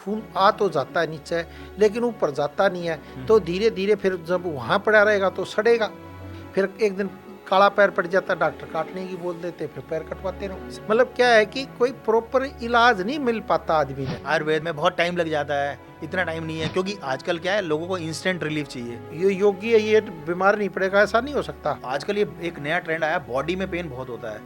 खून आ तो जाता है नीचे लेकिन ऊपर जाता नहीं है। तो धीरे धीरे फिर जब वहाँ पड़ा रहेगा तो सड़ेगा, फिर एक दिन काला पैर पड़ जाता, डॉक्टर काटने की बोल देते, फिर पैर कटवाते रहो। मतलब क्या है कि कोई प्रॉपर इलाज नहीं मिल पाता आदमी ने। आयुर्वेद में बहुत टाइम लग जाता है, इतना टाइम नहीं है क्योंकि आजकल क्या है, लोगों को इंस्टेंट रिलीफ चाहिए। ये योगी है, ये बीमार नहीं पड़ेगा, ऐसा नहीं हो सकता। आजकल ये एक नया ट्रेंड आया, बॉडी में पेन बहुत होता है,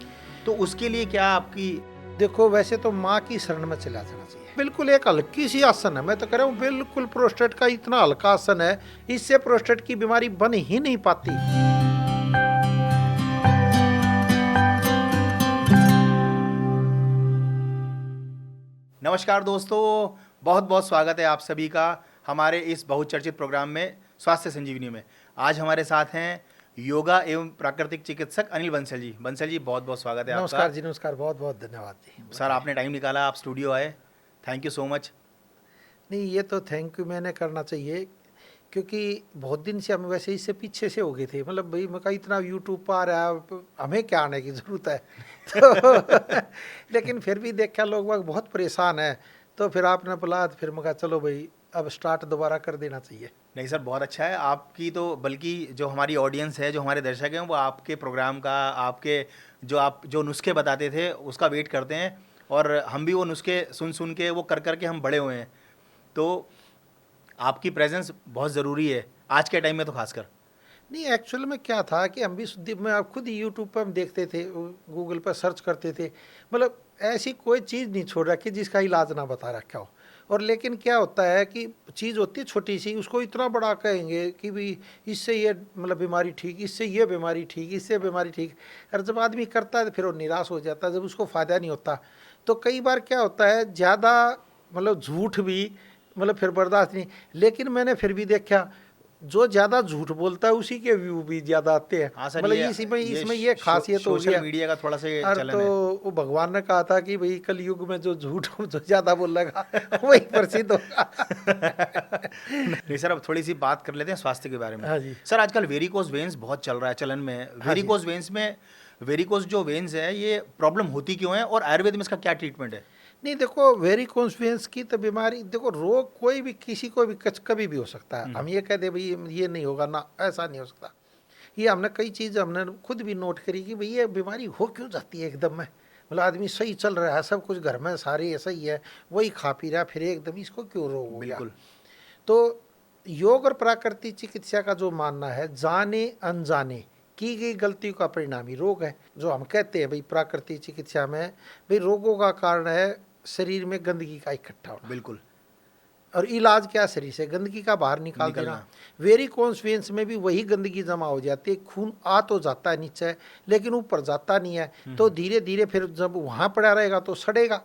तो उसके लिए क्या आपकी? देखो वैसे तो माँ की शरण में चला जाना चाहिए। बिल्कुल एक हल्की सी आसन है, मैं तो कह रहा हूँ बिल्कुल प्रोस्टेट का इतना हल्का आसन है, इससे प्रोस्टेट की बीमारी बन ही नहीं पाती। नमस्कार दोस्तों, बहुत बहुत स्वागत है आप सभी का हमारे इस बहुचर्चित प्रोग्राम में स्वास्थ्य संजीवनी में। आज हमारे साथ हैं योगा एवं प्राकृतिक चिकित्सक अनिल बंसल जी। बंसल जी, बहुत बहुत स्वागत है आपका। नमस्कार जी, नमस्कार, बहुत बहुत धन्यवाद जी। सर, आपने टाइम निकाला, आप स्टूडियो आए, थैंक यू सो मच। नहीं, ये तो थैंक यू मैंने करना चाहिए क्योंकि बहुत दिन से हम वैसे इससे पीछे से हो गए थे। मतलब भाई मैं कहा इतना यूट्यूब पर आ रहा है, हमें क्या आने की ज़रूरत है तो लेकिन फिर भी देखा लोग बाग बहुत परेशान है, तो फिर आपने बुलाया तो फिर मैं कहा चलो भाई अब स्टार्ट दोबारा कर देना चाहिए। नहीं सर, बहुत अच्छा है आपकी, तो बल्कि जो हमारी ऑडियंस है, जो हमारे दर्शक हैं, वो आपके प्रोग्राम का, आपके आप जो नुस्खे बताते थे उसका वेट करते हैं, और हम भी वो नुस्खे सुन सुन के वो कर कर के हम बड़े हुए हैं। तो आपकी प्रेजेंस बहुत ज़रूरी है आज के टाइम में, तो खासकर। नहीं, एक्चुअल में क्या था कि हम भी मैं आप खुद ही यूट्यूब पर हम देखते थे, गूगल पर सर्च करते थे, मतलब ऐसी कोई चीज़ नहीं छोड़ रखी जिसका इलाज ना बता रखा हो। और लेकिन क्या होता है कि चीज़ होती है छोटी सी, उसको इतना बड़ा कहेंगे कि भाई इससे ये मतलब बीमारी ठीक, इससे ये बीमारी ठीक, इससे बीमारी ठीक। और जब आदमी करता है तो फिर वो निराश हो जाता है, जब उसको फ़ायदा नहीं होता। तो कई बार क्या होता है ज़्यादा मतलब झूठ भी मतलब फिर बर्दाश्त नहीं। लेकिन मैंने फिर भी देखा जो ज़्यादा झूठ बोलता है उसी के व्यू भी ज़्यादा आते हैं। हाँ सर, मतलब ये इसमें ये खासियत हो गई सोशल है। मीडिया का थोड़ा सा ये और चलन तो है। वो भगवान ने कहा था कि भाई कलयुग में जो झूठ जो ज़्यादा बोलेगा वही प्रसिद्ध होगा। नहीं सर, अब थोड़ी सी बात कर लेते हैं स्वास्थ्य के बारे में। हाँ जी, सर, आजकल वेरिकोज वेन्स बहुत चल रहा है, चलन में है। हाँ जी। वेरिकोज वेन्स में, वेरिकोज जो वेन्स है, ये प्रॉब्लम होती क्यों है और आयुर्वेद में इसका क्या ट्रीटमेंट है? नहीं देखो, वेरी कॉन्फ्लुएंस की तो बीमारी, देखो रोग कोई भी किसी को भी कभी भी हो सकता है। हम ये कह दे भाई ये नहीं होगा ना, ऐसा नहीं हो सकता। ये हमने कई चीज़ हमने खुद भी नोट करी कि भाई ये बीमारी हो क्यों जाती है एकदम में। मतलब आदमी सही चल रहा है, सब कुछ घर में सारे ऐसा ही है, वही खा पी रहा है, फिर एकदम इसको क्यों रोग हो गया। बिल्कुल। तो योग और प्राकृतिक चिकित्सा का जो मानना है, जाने अनजाने की गई गलतियों का परिणाम ही रोग है। जो हम कहते हैं भाई प्राकृतिक चिकित्सा में, भाई रोगों का कारण है शरीर में गंदगी का इकट्ठा होना। बिल्कुल। और इलाज क्या, शरीर से गंदगी का बाहर निकाल देना। वेरी कॉन्फ्लुएंस में भी वही गंदगी जमा हो जाती है, खून आ तो जाता है नीचे लेकिन ऊपर जाता नहीं है। तो धीरे धीरे फिर जब वहाँ पड़ा रहेगा तो सड़ेगा,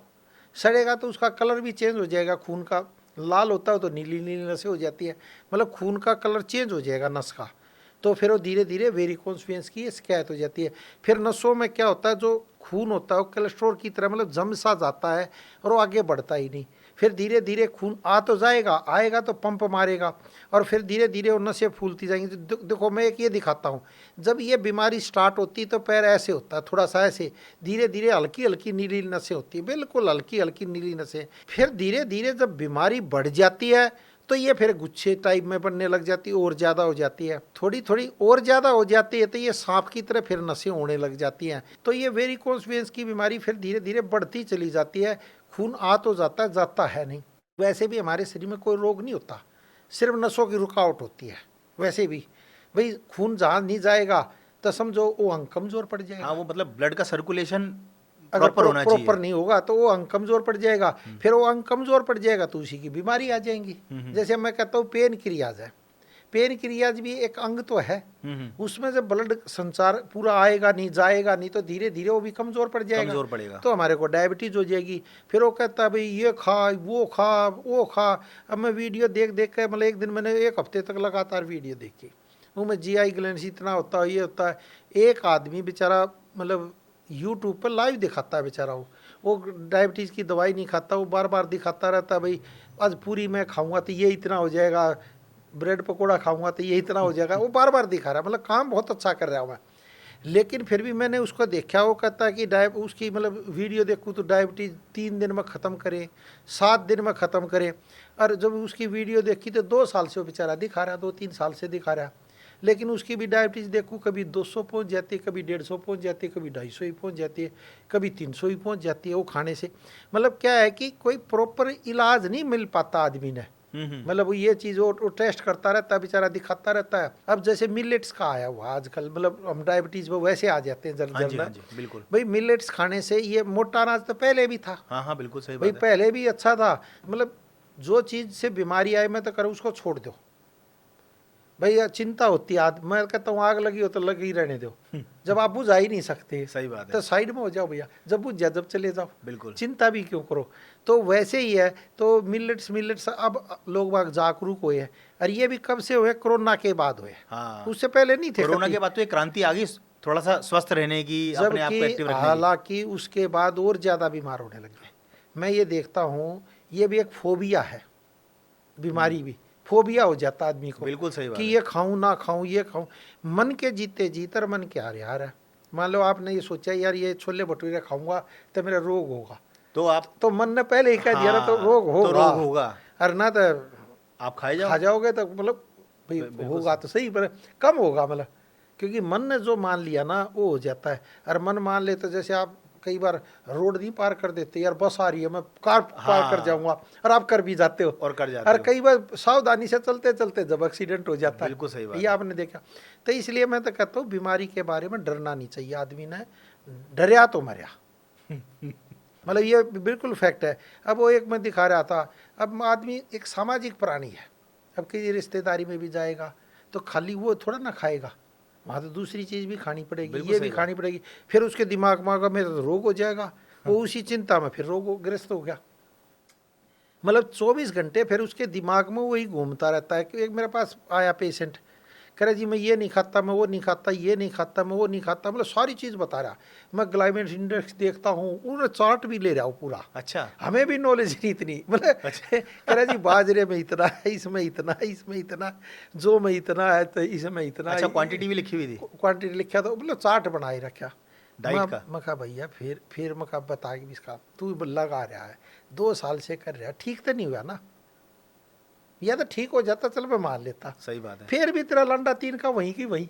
सड़ेगा तो उसका कलर भी चेंज हो जाएगा। खून का लाल होता है तो नीली नीली नसें हो जाती है, मतलब खून का कलर चेंज हो जाएगा नस का। तो फिर वो धीरे धीरे वेरिकोन्स की शिकायत हो जाती है। फिर नसों में क्या होता है, जो खून होता है वो कोलेस्ट्रॉल की तरह मतलब जम सा जाता है और वो आगे बढ़ता ही नहीं। फिर धीरे धीरे खून आ तो जाएगा, आएगा तो पंप मारेगा और फिर धीरे धीरे वो नसें फूलती जाएंगी। देखो मैं एक ये दिखाता हूँ, जब ये बीमारी स्टार्ट होती तो पैर ऐसे होता है, थोड़ा सा ऐसे, धीरे धीरे हल्की हल्की नीली नसें होती है, बिल्कुल हल्की हल्की नीली नसें। फिर धीरे धीरे जब बीमारी बढ़ जाती है तो ये फिर गुच्छे टाइप में बनने लग जाती है, और ज़्यादा हो जाती है, थोड़ी थोड़ी और ज़्यादा हो जाती है, तो ये सांप की तरह फिर नसें होने लग जाती हैं। तो ये वेरिकोस वेन्स की बीमारी फिर धीरे धीरे बढ़ती चली जाती है। खून आ तो जाता है, जाता है नहीं। वैसे भी हमारे शरीर में कोई रोग नहीं होता, सिर्फ नसों की रुकावट होती है। वैसे भी भाई खून जहाँ नहीं जाएगा तो समझो वो अंग कमज़ोर पड़ जाएगा। हाँ, वो मतलब ब्लड का सर्कुलेशन अगर प्रॉपर होना चाहिए। प्रॉपर नहीं होगा तो वो अंग कमजोर पड़ जाएगा। फिर वो अंग कमजोर पड़ जाएगा तो उसी की बीमारी आ जाएंगी। जैसे मैं कहता हूँ पेन क्रियाज है, पेन क्रियाज भी एक अंग तो है, उसमें जब ब्लड संचार पूरा आएगा नहीं, जाएगा नहीं, तो धीरे धीरे वो भी कमजोर पड़ जाएगा, कमजोर पड़ेगा। तो हमारे को डायबिटीज हो जाएगी। फिर वो कहता है भाई ये खा वो खा वो खा। अब मैं वीडियो देख देख के, मतलब एक दिन मैंने एक हफ्ते तक लगातार वीडियो देखी, वो में GI ग्लैंड इतना होता है, ये होता है। एक आदमी बेचारा मतलब यूट्यूब पर लाइव दिखाता है बेचारा, वो डायबिटीज़ की दवाई नहीं खाता, वो बार बार दिखाता रहता है भाई आज पूरी मैं खाऊंगा तो ये इतना हो जाएगा, ब्रेड पकौड़ा खाऊंगा तो ये इतना हो जाएगा, वो बार बार दिखा रहा है। मतलब काम बहुत अच्छा कर रहा हूँ मैं। लेकिन फिर भी मैंने उसको देखा, वो कहता है कि उसकी मतलब वीडियो देखूँ तो डायबिटीज़ 3 दिन में ख़त्म करे, 7 दिन में ख़त्म करे। और जब उसकी वीडियो देखी तो 2 साल से वो बेचारा दिखा रहा, 2-3 साल से दिखा रहा, लेकिन उसकी भी डायबिटीज़ देखूँ कभी 200 पहुँच जाती है, कभी 150 पहुँच जाती है, कभी 250 ही पहुँच जाती है, कभी 300 ही पहुँच जाती है वो खाने से। मतलब क्या है कि कोई प्रॉपर इलाज नहीं मिल पाता आदमी ने। मतलब वो ये चीज़ वो टेस्ट करता रहता है, बेचारा दिखाता रहता है। अब जैसे मिलेट्स का आया हुआ आजकल, मतलब हम डायबिटीज़ में वैसे आ जाते हैं जल्द बिल्कुल भाई। मिलेट्स खाने से ये मोटा अनाज तो पहले भी था। हाँ बिल्कुल सही भाई बात है। पहले भी अच्छा था। मतलब जो चीज़ से बीमारी आए मैं तो करूँ उसको छोड़ दो भैया। चिंता होती है, मैं कहता हूँ आग लगी हो तो लगी रहने दो, जब आप बुझा ही नहीं सकते सही बात है तो साइड में हो जाओ भैया, जब बुझ जाए जब चले जाओ, बिल्कुल चिंता भी क्यों करो। तो वैसे ही है। तो मिलेट्स अब लोग बाग जागरूक हुए हैं, और ये भी कब से हुए? कोरोना के बाद हुए। हाँ, उससे पहले नहीं थे। कोरोना के बाद तो एक क्रांति आ गई, थोड़ा सा स्वस्थ रहने की, अपने आप को एक्टिव रखने की। हालांकि उसके बाद और ज़्यादा बीमार होने लगे। मैं ये देखता हूँ ये भी एक फोबिया है, बीमारी भी फोबिया हो जाता आदमी को। बिल्कुल सही बात कि है। ये खाऊं ना खाऊं, ये खाऊं। मन के जीते जीतर मन के हार यार है। मान लो आपने ये सोचा यार ये छोले भटूरे खाऊंगा तो मेरा रोग होगा, तो आप तो मन ने पहले ही कह दिया ना, तो रोग होगा, तो रोग होगा। और ना तो आप खा जाओगे तो मतलब भाई होगा तो सही, पर कम होगा। मतलब क्योंकि मन ने जो मान लिया ना वो हो जाता है। और मन मान ले तो जैसे आप कई बार रोड नहीं पार कर देते, यार बस आ रही है मैं कार पार कर जाऊंगा, और आप कर भी जाते हो, और कर जाते और हो। कई बार सावधानी से चलते चलते जब एक्सीडेंट हो जाता है। बिल्कुल सही बात ये आपने देखा। तो इसलिए मैं तो कहता हूँ बीमारी के बारे में डरना नहीं चाहिए आदमी ने, डरिया तो मरिया। मतलब ये बिल्कुल फैक्ट है। अब वो एक मैं दिखा रहा था, अब आदमी एक सामाजिक प्राणी है। अब किसी रिश्तेदारी में भी जाएगा तो खाली वो थोड़ा ना खाएगा, वहाँ तो दूसरी चीज़ भी खानी पड़ेगी, ये भी खानी पड़ेगी। फिर उसके दिमाग में मेरा तो रोग हो जाएगा, वो उसी चिंता में फिर रोगग्रस्त हो गया। मतलब 24 घंटे फिर उसके दिमाग में वही घूमता रहता है। कि एक मेरे पास आया पेशेंट, कह रहा जी मैं ये नहीं खाता, मैं वो नहीं खाता, ये नहीं खाता, मैं वो नहीं खाता। मतलब सारी चीज़ बता रहा। मैं ग्लाइमेट इंडेक्स देखता हूँ, उन्हें चार्ट भी ले रहा हूँ पूरा। अच्छा, हमें भी नॉलेज नहीं इतनी। मतलब कह रहा जी बाजरे में इतना है, इसमें इतना है, इसमें इतना, जो में इतना है तो इसमें इतना। अच्छा, क्वांटिटी भी लिखी हुई थी? क्वांटिटी लिखा था, मतलब चार्ट बनाए रखा डाइट का। मैं कहा भैया फिर मैं कहा बता कि इसका तू लगा रहा है 2 साल से कर रहा है, ठीक तो नहीं हुआ ना? या तो ठीक हो जाता चल मैं मान लेता। सही बात है। फिर भी तेरा लंडा 3 का वहीं की वहीं।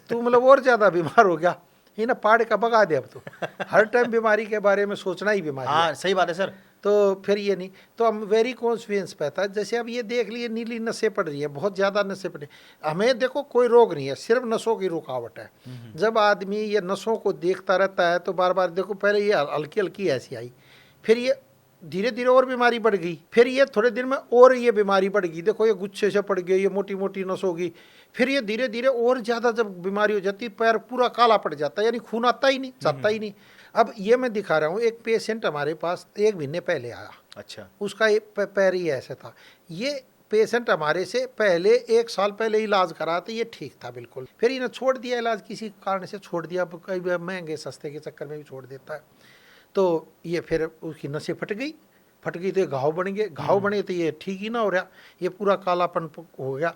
तू मतलब और ज्यादा बीमार हो गया। ये ना पहाड़ का भगा दे। अब तो हर टाइम बीमारी के बारे में सोचना ही बीमारी है। हाँ सही बात है सर। तो फिर ये नहीं, तो हम वेरी कॉन्सिक्वेंस पे था। जैसे अब ये देख लिए नीली नसें पड़ रही है, बहुत ज़्यादा नसें पड़ रही हैं। हमें देखो कोई रोग नहीं है, सिर्फ नसों की रुकावट है। जब आदमी ये नसों को देखता रहता है तो बार बार देखो, पहले ये हल्की हल्की ऐसी आई, फिर ये धीरे धीरे और बीमारी बढ़ गई, फिर ये थोड़े दिन में और ये बीमारी बढ़ गई। देखो ये गुच्छे से पड़ गई, ये मोटी मोटी नस होगी, फिर ये धीरे धीरे और ज़्यादा जब बीमारी हो जाती है पैर पूरा काला पड़ जाता है, यानी खून आता ही नहीं, जाता ही नहीं। अब ये मैं दिखा रहा हूँ, एक पेशेंट हमारे पास 1 महीने पहले आया। अच्छा, उसका ये पैर ही ऐसा था। ये पेशेंट हमारे से पहले 1 साल पहले इलाज करा था, ये ठीक था बिल्कुल। फिर इन्हें छोड़ दिया इलाज, किसी कारण से छोड़ दिया, कई बार महंगे सस्ते के चक्कर में भी छोड़ देता है। तो ये फिर उसकी नसें फट गई तो घाव बन गए, घाव बने तो ये ठीक ही ना हो रहा, ये पूरा कालापन हो गया।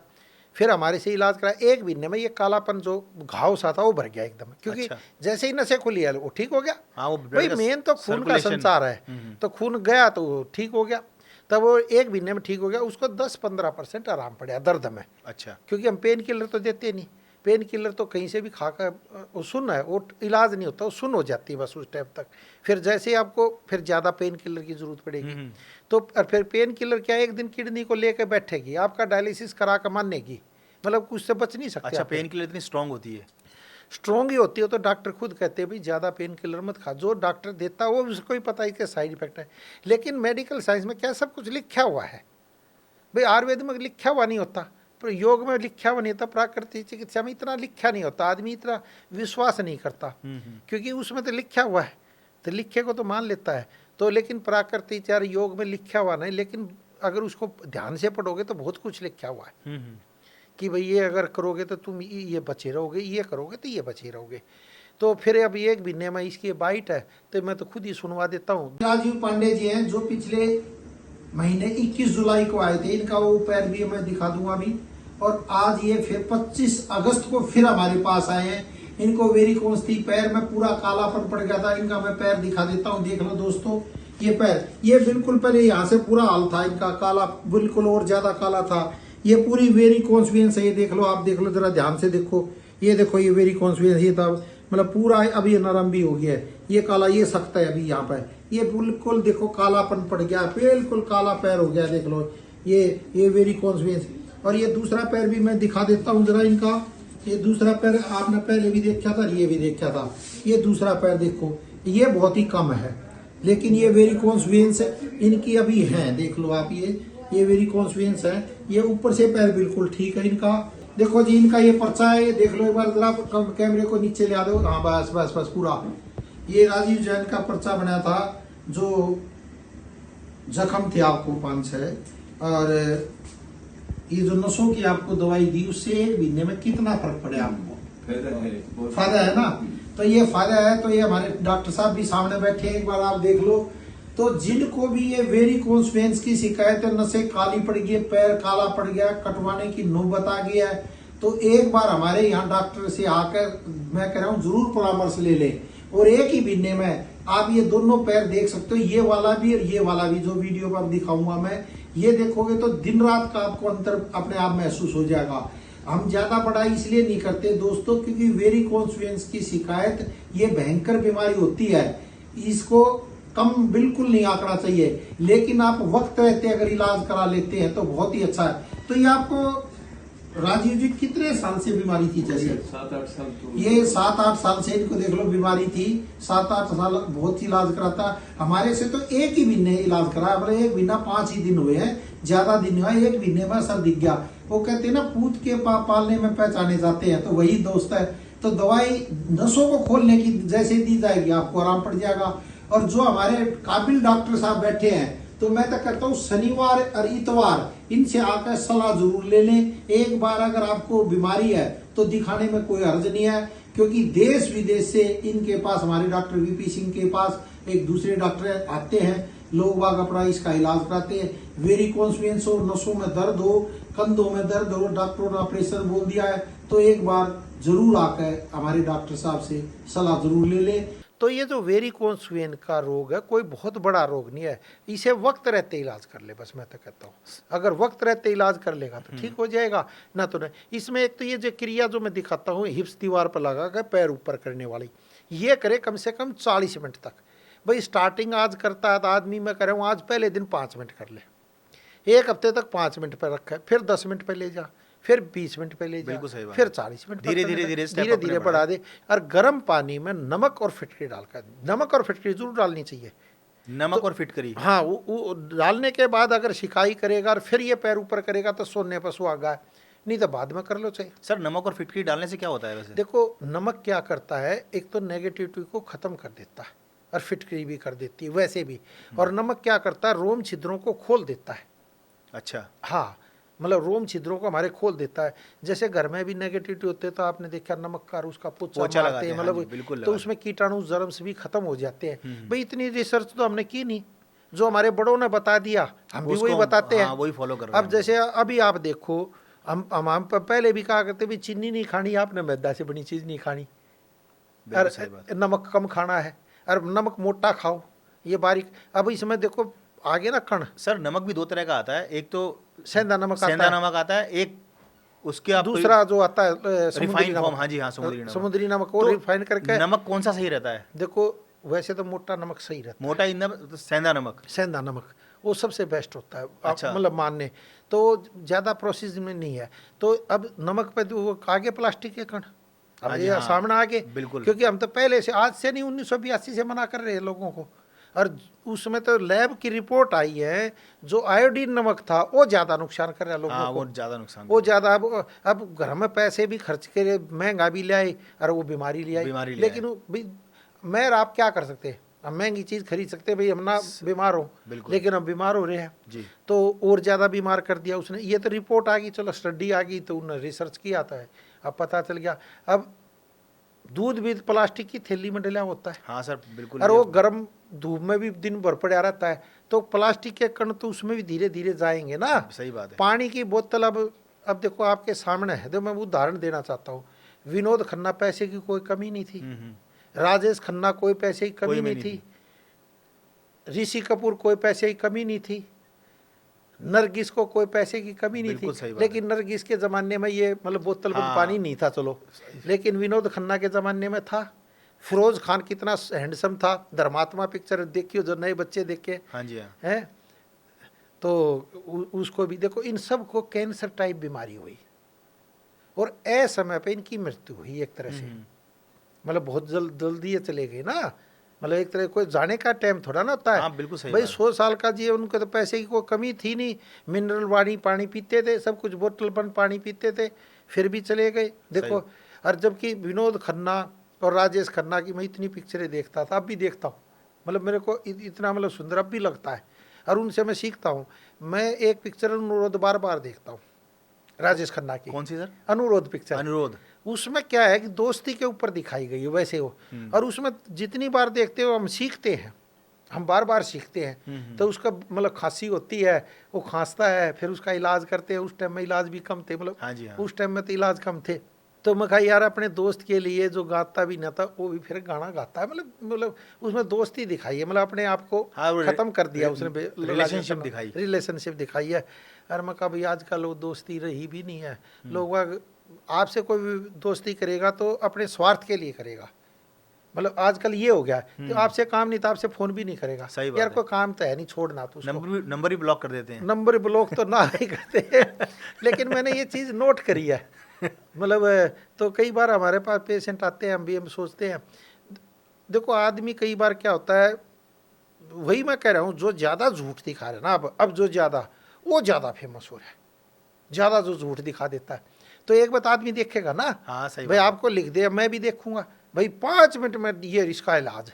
फिर हमारे से इलाज करा, 1 महीने में ये कालापन जो घाव सा था वो भर गया एकदम, क्योंकि अच्छा। जैसे ही नसें खुली है वो ठीक हो गया। हाँ, वो भाई मेन तो खून का संचार है, तो खून गया तो ठीक हो गया। तब वो 1 महीने में ठीक हो गया। उसको 10-15% आराम पड़ा दर्द में। अच्छा, क्योंकि हम पेन किलर तो देते नहीं, पेन किलर तो कहीं से भी खाकर वो सुन है, वो इलाज नहीं होता, वो सुन हो जाती है बस उस टाइम तक। फिर जैसे ही आपको फिर ज़्यादा पेन किलर की ज़रूरत पड़ेगी, तो फिर पेन किलर क्या 1 दिन किडनी को लेकर बैठेगी, आपका डायलिसिस करा कर मानेगी, मतलब कुछ से बच नहीं सकते। अच्छा, पेन किलर इतनी स्ट्रांग होती है? स्ट्रॉन्ग ही होती है, तो डॉक्टर खुद कहते हैं भाई ज़्यादा पेन किलर मत खा। जो डॉक्टर देता है वो उसको ही पता है कि साइड इफेक्ट है। लेकिन मेडिकल साइंस में क्या सब कुछ लिखा हुआ है भाई, आयुर्वेद में लिखा हुआ नहीं होता, पर योग में लिखा हुआ नहीं होता, प्राकृतिक चिकित्सा में इतना लिखा नहीं होता, आदमी इतना विश्वास नहीं करता क्योंकि उसमें तो लिखा हुआ है, तो लिखे को तो मान लेता है। तो लेकिन प्राकृतिक योग में लिखा हुआ नहीं, लेकिन अगर उसको ध्यान से पढ़ोगे तो बहुत कुछ लिखा हुआ है कि भाई ये अगर करोगे तो तुम ये बचे रहोगे, ये करोगे तो ये बचे रहोगे। तो फिर अब 1 महीने में इसकी बाइट है, तो मैं तो खुद ही सुनवा देता हूँ। राजीव पांडे जी हैं जो पिछले महीने 21 जुलाई को आए थे, इनका वो पैर भी मैं दिखा दूंगा अभी। और आज ये फिर 25 अगस्त को फिर हमारे पास आए हैं। इनको वेरिकोस थी, पैर में पूरा कालापन पड़ गया था इनका। मैं पैर दिखा देता हूँ, देख लो दोस्तों, ये पैर, ये बिल्कुल पहले यहाँ से पूरा हाल था इनका काला, बिल्कुल और ज्यादा काला था। ये पूरी वेरिकोस वेन्स है, ये देख लो, आप देख लो जरा ध्यान से देखो, ये देखो ये वेरिकोस वेन्स, ये था मतलब पूरा अब ये नरम भी हो गया है, ये काला, ये सख्त है अभी यहाँ पे, ये बिल्कुल देखो कालापन पड़ गया, बिल्कुल काला पैर हो गया, देख लो ये वेरिकोस वेन्स। और ये दूसरा पैर भी मैं दिखा देता हूँ जरा इनका, ये दूसरा पैर आपने पहले भी देखा था, ये भी देखा था, ये दूसरा पैर देखो, ये बहुत ही कम है, लेकिन ये वेरिकोस वेन्स इनकी अभी हैं, देख लो आप, ये वेरिकोस वेन्स है, ये ऊपर से पैर बिल्कुल ठीक है इनका। देखो जी इनका ये पर्चा है, ये देख लो एक बार जरा कैमरे को नीचे ले आ दो, हाँ बस बस बस पूरा, ये राजीव जैन का पर्चा बनाया था, जो जख्म थे आपको 5-6, और ये जो नसों की आपको दवाई दी उससे 1 महीने में कितना फर्क पड़े आपको, फायदा है ना। तो ये फायदा है, तो ये हमारे डॉक्टर साहब भी सामने बैठे हैं, एक बार आप देख लो। तो जिनको भी ये वेरिकोस वेन्स की शिकायत है, नसें काली पड़ गई, पैर काला पड़ गया, कटवाने की नौबत आ गया है, तो एक बार हमारे यहाँ डॉक्टर से आकर मैं कह रहा हूँ जरूर परामर्श ले लें, और 1 ही महीने में आप ये दोनों पैर देख सकते हो, ये वाला भी और ये वाला भी, जो वीडियो पर दिखाऊंगा मैं, ये देखोगे तो दिन रात का आपको अंतर अपने आप महसूस हो जाएगा। हम ज्यादा पढ़ाई इसलिए नहीं करते दोस्तों, क्योंकि वेरिकोस वेन्स की शिकायत ये भयंकर बीमारी होती है, इसको कम बिल्कुल नहीं आंकना चाहिए, लेकिन आप वक्त रहते अगर इलाज करा लेते हैं तो बहुत ही अच्छा है। तो ये आपको राजीव जी कितने साल से बीमारी थी, जैसे 7-8 साल, तो ये 7-8 साल से इनको देख लो बीमारी थी, 7-8 साल बहुत ही इलाज कराता। हमारे से तो 1 ही महीने इलाज करा, 1 महीना 5 ही दिन हुए हैं, ज्यादा दिन हुआ, 1 महीने में असर दिख गया। वो कहते हैं ना, पूत के पालने में पहचाने जाते हैं, तो वही दोस्त है। तो दवाई नसों को खोलने की जैसे दी जाएगी आपको आराम पड़ जाएगा। और जो हमारे काबिल डॉक्टर साहब बैठे हैं, तो मैं तो कहता हूँ शनिवार और इतवार इनसे आकर सलाह जरूर ले लें। एक बार अगर आपको बीमारी है तो दिखाने में कोई हर्ज नहीं है, क्योंकि देश विदेश से इनके पास, हमारे डॉक्टर वीपी सिंह के पास एक दूसरे डॉक्टर आते हैं, लोग बाग अपना इसका इलाज कराते हैं। वेरिकोस वेन्स हो, नसों में दर्द हो, कंधों में दर्द हो, डॉक्टरों ने ऑपरेशन बोल दिया है, तो एक बार जरूर आकर हमारे डॉक्टर साहब से सलाह जरूर ले लें। तो ये जो वेरिकोस वेन का रोग है, कोई बहुत बड़ा रोग नहीं है, इसे वक्त रहते इलाज कर ले, बस मैं तो कहता हूँ, अगर वक्त रहते इलाज कर लेगा तो ठीक हो जाएगा, ना तो नहीं। इसमें एक तो ये जो क्रिया जो मैं दिखाता हूँ, हिप्स दीवार पर लगा कर पैर ऊपर करने वाली, ये करे कम से कम 40 मिनट तक। भाई स्टार्टिंग आज करता है तो आदमी, मैं कह रहा हूँ आज पहले दिन 5 मिनट कर ले, 1 हफ्ते तक 5 मिनट पर रखा है, फिर 10 मिनट पर ले जा, फिर 20 मिनट पे ले जा, फिर 40 मिनट, धीरे धीरे बढ़ा दे। और गर्म पानी में नमक और फिटकरी डालकर, नमक और फिटकरी जरूर डालनी चाहिए, नमक और फिटकरी, हाँ, वो डालने के बाद अगर शिकाई करेगा और फिर ये पैर ऊपर करेगा तो सोने पर सुहागा है, नहीं तो बाद में कर लो चाहिए। सर नमक और फिटकरी डालने से क्या होता है वैसे? देखो नमक क्या करता है, एक तो नेगेटिविटी को खत्म कर देता है, और फिटकरी भी कर देती है वैसे भी, और नमक क्या करता है, रोम छिद्रों को खोल देता है। अच्छा, हाँ, मतलब रोम छिद्रों को हमारे खोल देता है। जैसे घर में भी नेगेटिविटी होते हैं तो आपने देखा नमक का उसका पोछा मारते हैं, मतलब तो उसमें कीटाणु जर्म्स भी खत्म हो जाते हैं। भाई इतनी रिसर्च तो हमने की नहीं, जो हमारे बड़ों ने बता दिया हम भी वही बताते हैं, वही फॉलो कर रहे हैं। अब जैसे अभी आप देखो, हम पहले भी कहा करते भी चीनी नहीं खानी आपने, मैदा से बनी चीज नहीं खानी, और नमक कम खाना है, और नमक मोटा खाओ, ये बारीक। अब इसमें देखो आगे ना कण, सर नमक भी 2 तरह का आता है, एक तो सेंधा नमक आता है, एक उसके आप दूसरा जो आता है रिफाइंड फॉर्म, हाँ जी हाँ, समुद्री नमक, वो रिफाइन करके। नमक कौन सा सही रहता है? देखो वैसे तो मोटा नमक सही रहता है, मोटा सेंधा नमक वो सबसे बेस्ट होता है, अच्छा। मतलब मानने तो ज़्यादा प्रोसेस में नहीं है। तो अब नमक पे वो आगे प्लास्टिक के कण, अब ये हाँ, सामने आगे, बिल्कुल, क्योंकि हम तो पहले से, आज से नहीं, 1982 से मना कर रहे हैं लोगों को। और उसमें तो लैब की रिपोर्ट आई है, जो आयोडीन नमक था वो ज़्यादा नुकसान कर रहा है लोगों को, वो ज़्यादा नुकसान, वो ज़्यादा। अब घर में पैसे भी खर्च करे, महंगा भी ले आए, और वो बीमारी ले आई। लेकिन मैं आप क्या कर सकते हैं, हम महंगी चीज़ खरीद सकते हैं, भाई हम ना बीमार हो, लेकिन हम बीमार हो रहे हैं जी, तो और ज़्यादा बीमार कर दिया उसने। ये तो रिपोर्ट आ गई, चलो स्टडी आ गई, तो उन्होंने रिसर्च किया था, अब पता चल गया। अब दूध भी प्लास्टिक की थैली में डला होता है, हाँ सर बिल्कुल, और वो गर्म धूप में भी दिन भर पड़ा रहता है, तो प्लास्टिक के कण तो उसमें भी धीरे धीरे जाएंगे ना। सही बात है। पानी की बोतल, अब देखो आपके सामने है, तो मैं उदाहरण देना चाहता हूँ, विनोद खन्ना पैसे की कोई कमी नहीं थी, राजेश खन्ना कोई पैसे की कमी नहीं थी, ऋषि कपूर कोई पैसे की कमी नहीं थी, नरगिस को कोई पैसे की कमी नहीं थी। लेकिन नरगिस के ज़माने में ये मतलब बोतल बंद पानी नहीं था चलो, लेकिन विनोद खन्ना के ज़माने में था। फिरोज खान कितना हैंडसम था, धर्मात्मा पिक्चर देखियो जो नए बच्चे देखे, हाँ जी हाँ, है तो उसको भी देखो। इन सब को कैंसर टाइप बीमारी हुई और असमय पे इनकी मृत्यु हुई एक तरह से, मतलब बहुत जल्दी ये चले गए ना, मतलब एक तरह कोई जाने का टाइम थोड़ा ना होता है। हाँ, बिल्कुल सही भाई बात। 100 साल का जी, उनको तो पैसे की कोई कमी थी नहीं, मिनरल वाली पानी पीते थे, सब कुछ बोतल बंद पानी पीते थे, फिर भी चले गए देखो। और जबकि विनोद खन्ना और राजेश खन्ना की मैं इतनी पिक्चरें देखता था, अब भी देखता हूँ, मतलब मेरे को इतना मतलब सुंदर अब भी लगता है और उनसे मैं सीखता हूँ। मैं एक पिक्चर अनुरोध बार बार देखता हूँ राजेश खन्ना की। कौन सी सर? अनुरोध पिक्चर। अनुरोध। उसमें क्या है कि दोस्ती के ऊपर दिखाई गई है वैसे वो, और उसमें जितनी बार देखते हो हम सीखते हैं, हम बार बार सीखते हैं। तो उसका मतलब खांसी होती है, वो खांसता है, फिर उसका इलाज करते हैं। उस टाइम में इलाज भी कम थे, मतलब हाँ जी हाँ, उस टाइम में तो इलाज कम थे। तो मैं कहा यार अपने दोस्त के लिए जो गाता भी न था वो भी फिर गाना गाता है, मतलब उसमें दोस्ती दिखाई है, मतलब अपने आप को हाँ, खत्म कर दिया उसने, रिलेशनशिप दिखाई। रिलेशनशिप दिखाई है। और मैं कहा भाई आजकल वो दोस्ती रही भी नहीं है। लोग आपसे कोई भी दोस्ती करेगा तो अपने स्वार्थ के लिए करेगा, मतलब आजकल ये हो गया है। तो आपसे काम नहीं था, आपसे फोन भी नहीं करेगा। सही बात यार है। कोई काम तो है नहीं, छोड़ना तो उसको। नंबर ही ब्लॉक कर देते हैं। नंबर ब्लॉक तो ना ही करते हैं लेकिन मैंने ये चीज़ नोट करी है, मतलब तो कई बार हमारे पास पेशेंट आते हैं, हम सोचते हैं देखो आदमी कई बार क्या होता है, वही मैं कह रहा हूँ, जो ज़्यादा झूठ दिखा रहे ना, अब जो ज़्यादा वो ज़्यादा फेमस हो रहा है, ज़्यादा जो झूठ दिखा देता है। तो एक बात आदमी देखेगा ना, हाँ सही भाई बात आपको लिख दे, मैं भी देखूंगा भाई 5 मिनट में ये इसका इलाज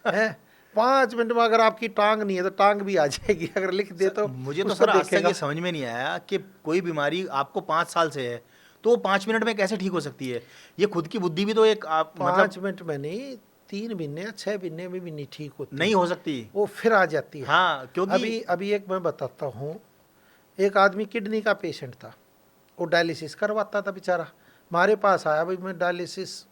है 5 मिनट में अगर आपकी टांग नहीं है तो टांग भी आ जाएगी, अगर लिख दे तो। मुझे तो उसको सर आज तक देखेगा। ये समझ में नहीं आया कि कोई बीमारी आपको 5 साल से है तो 5 मिनट में कैसे ठीक हो सकती है। ये खुद की बुद्धि भी तो एक आप 5 मिनट में नहीं, 3 महीने 6 महीने में भी नहीं ठीक होती, नहीं हो सकती, वो फिर आ जाती है। हाँ क्योंकि अभी एक मैं बताता हूँ, एक आदमी किडनी का पेशेंट था, वो डायलिसिस करवाता था बेचारा, हमारे पास आया भाई मैं डायलिसिस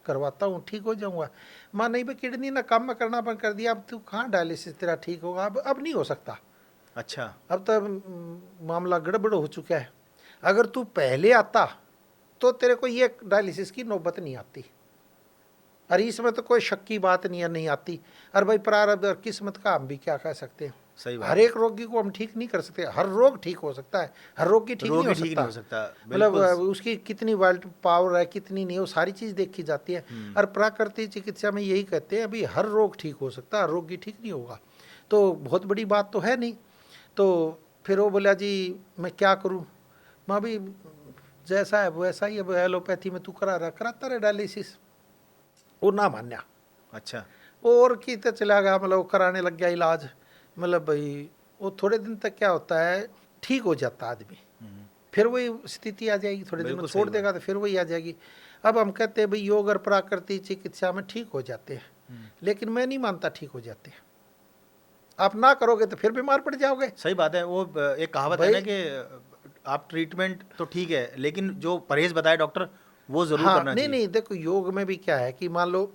करवाता हूँ ठीक हो जाऊंगा। माँ नहीं भाई किडनी ना काम में करना बंद कर दिया, अब तू कहाँ डायलिसिस तेरा ठीक होगा, अब नहीं हो सकता। अच्छा, अब तो मामला गड़बड़ हो चुका है। अगर तू पहले आता तो तेरे को ये डायलिसिस की नौबत नहीं आती, और इसमें तो कोई शक की बात नहीं आती। और भाई प्रारब्ध और किस्मत का हम भी क्या कह सकते हैं। सही बात हर एक रोगी को हम ठीक नहीं कर सकते, हर रोग ठीक हो सकता है, हर रोग की ठीक नहीं हो सकता। मतलब उसकी कितनी वाइल्ड पावर है कितनी नहीं, वो सारी चीज़ देखी जाती है। और प्राकृतिक चिकित्सा में यही कहते हैं अभी हर रोग ठीक हो सकता है, हर रोगी ठीक नहीं होगा। तो बहुत बड़ी बात तो है नहीं। तो फिर वो बोला जी मैं क्या करूँ, माँ भी जैसा है वैसा ही, अब एलोपैथी में तू कराता रहे डायलिसिस। वो ना मान्या। अच्छा, और की तो चला गया, मतलब कराने लग गया इलाज। मतलब भाई वो थोड़े दिन तक क्या होता है ठीक हो जाता आदमी, फिर वही स्थिति आ जाएगी, थोड़े दिन में छोड़ देगा तो फिर वही आ जाएगी। अब हम कहते हैं भाई योग और प्राकृतिक चिकित्सा में ठीक हो जाते हैं, लेकिन मैं नहीं मानता ठीक हो जाते हैं। आप ना करोगे तो फिर बीमार पड़ जाओगे। सही बात है। वो एक कहावत है ना कि आप ट्रीटमेंट तो ठीक है लेकिन जो परहेज बताए डॉक्टर वो जरूर करना चाहिए। नहीं देखो योग में भी क्या है कि मान लो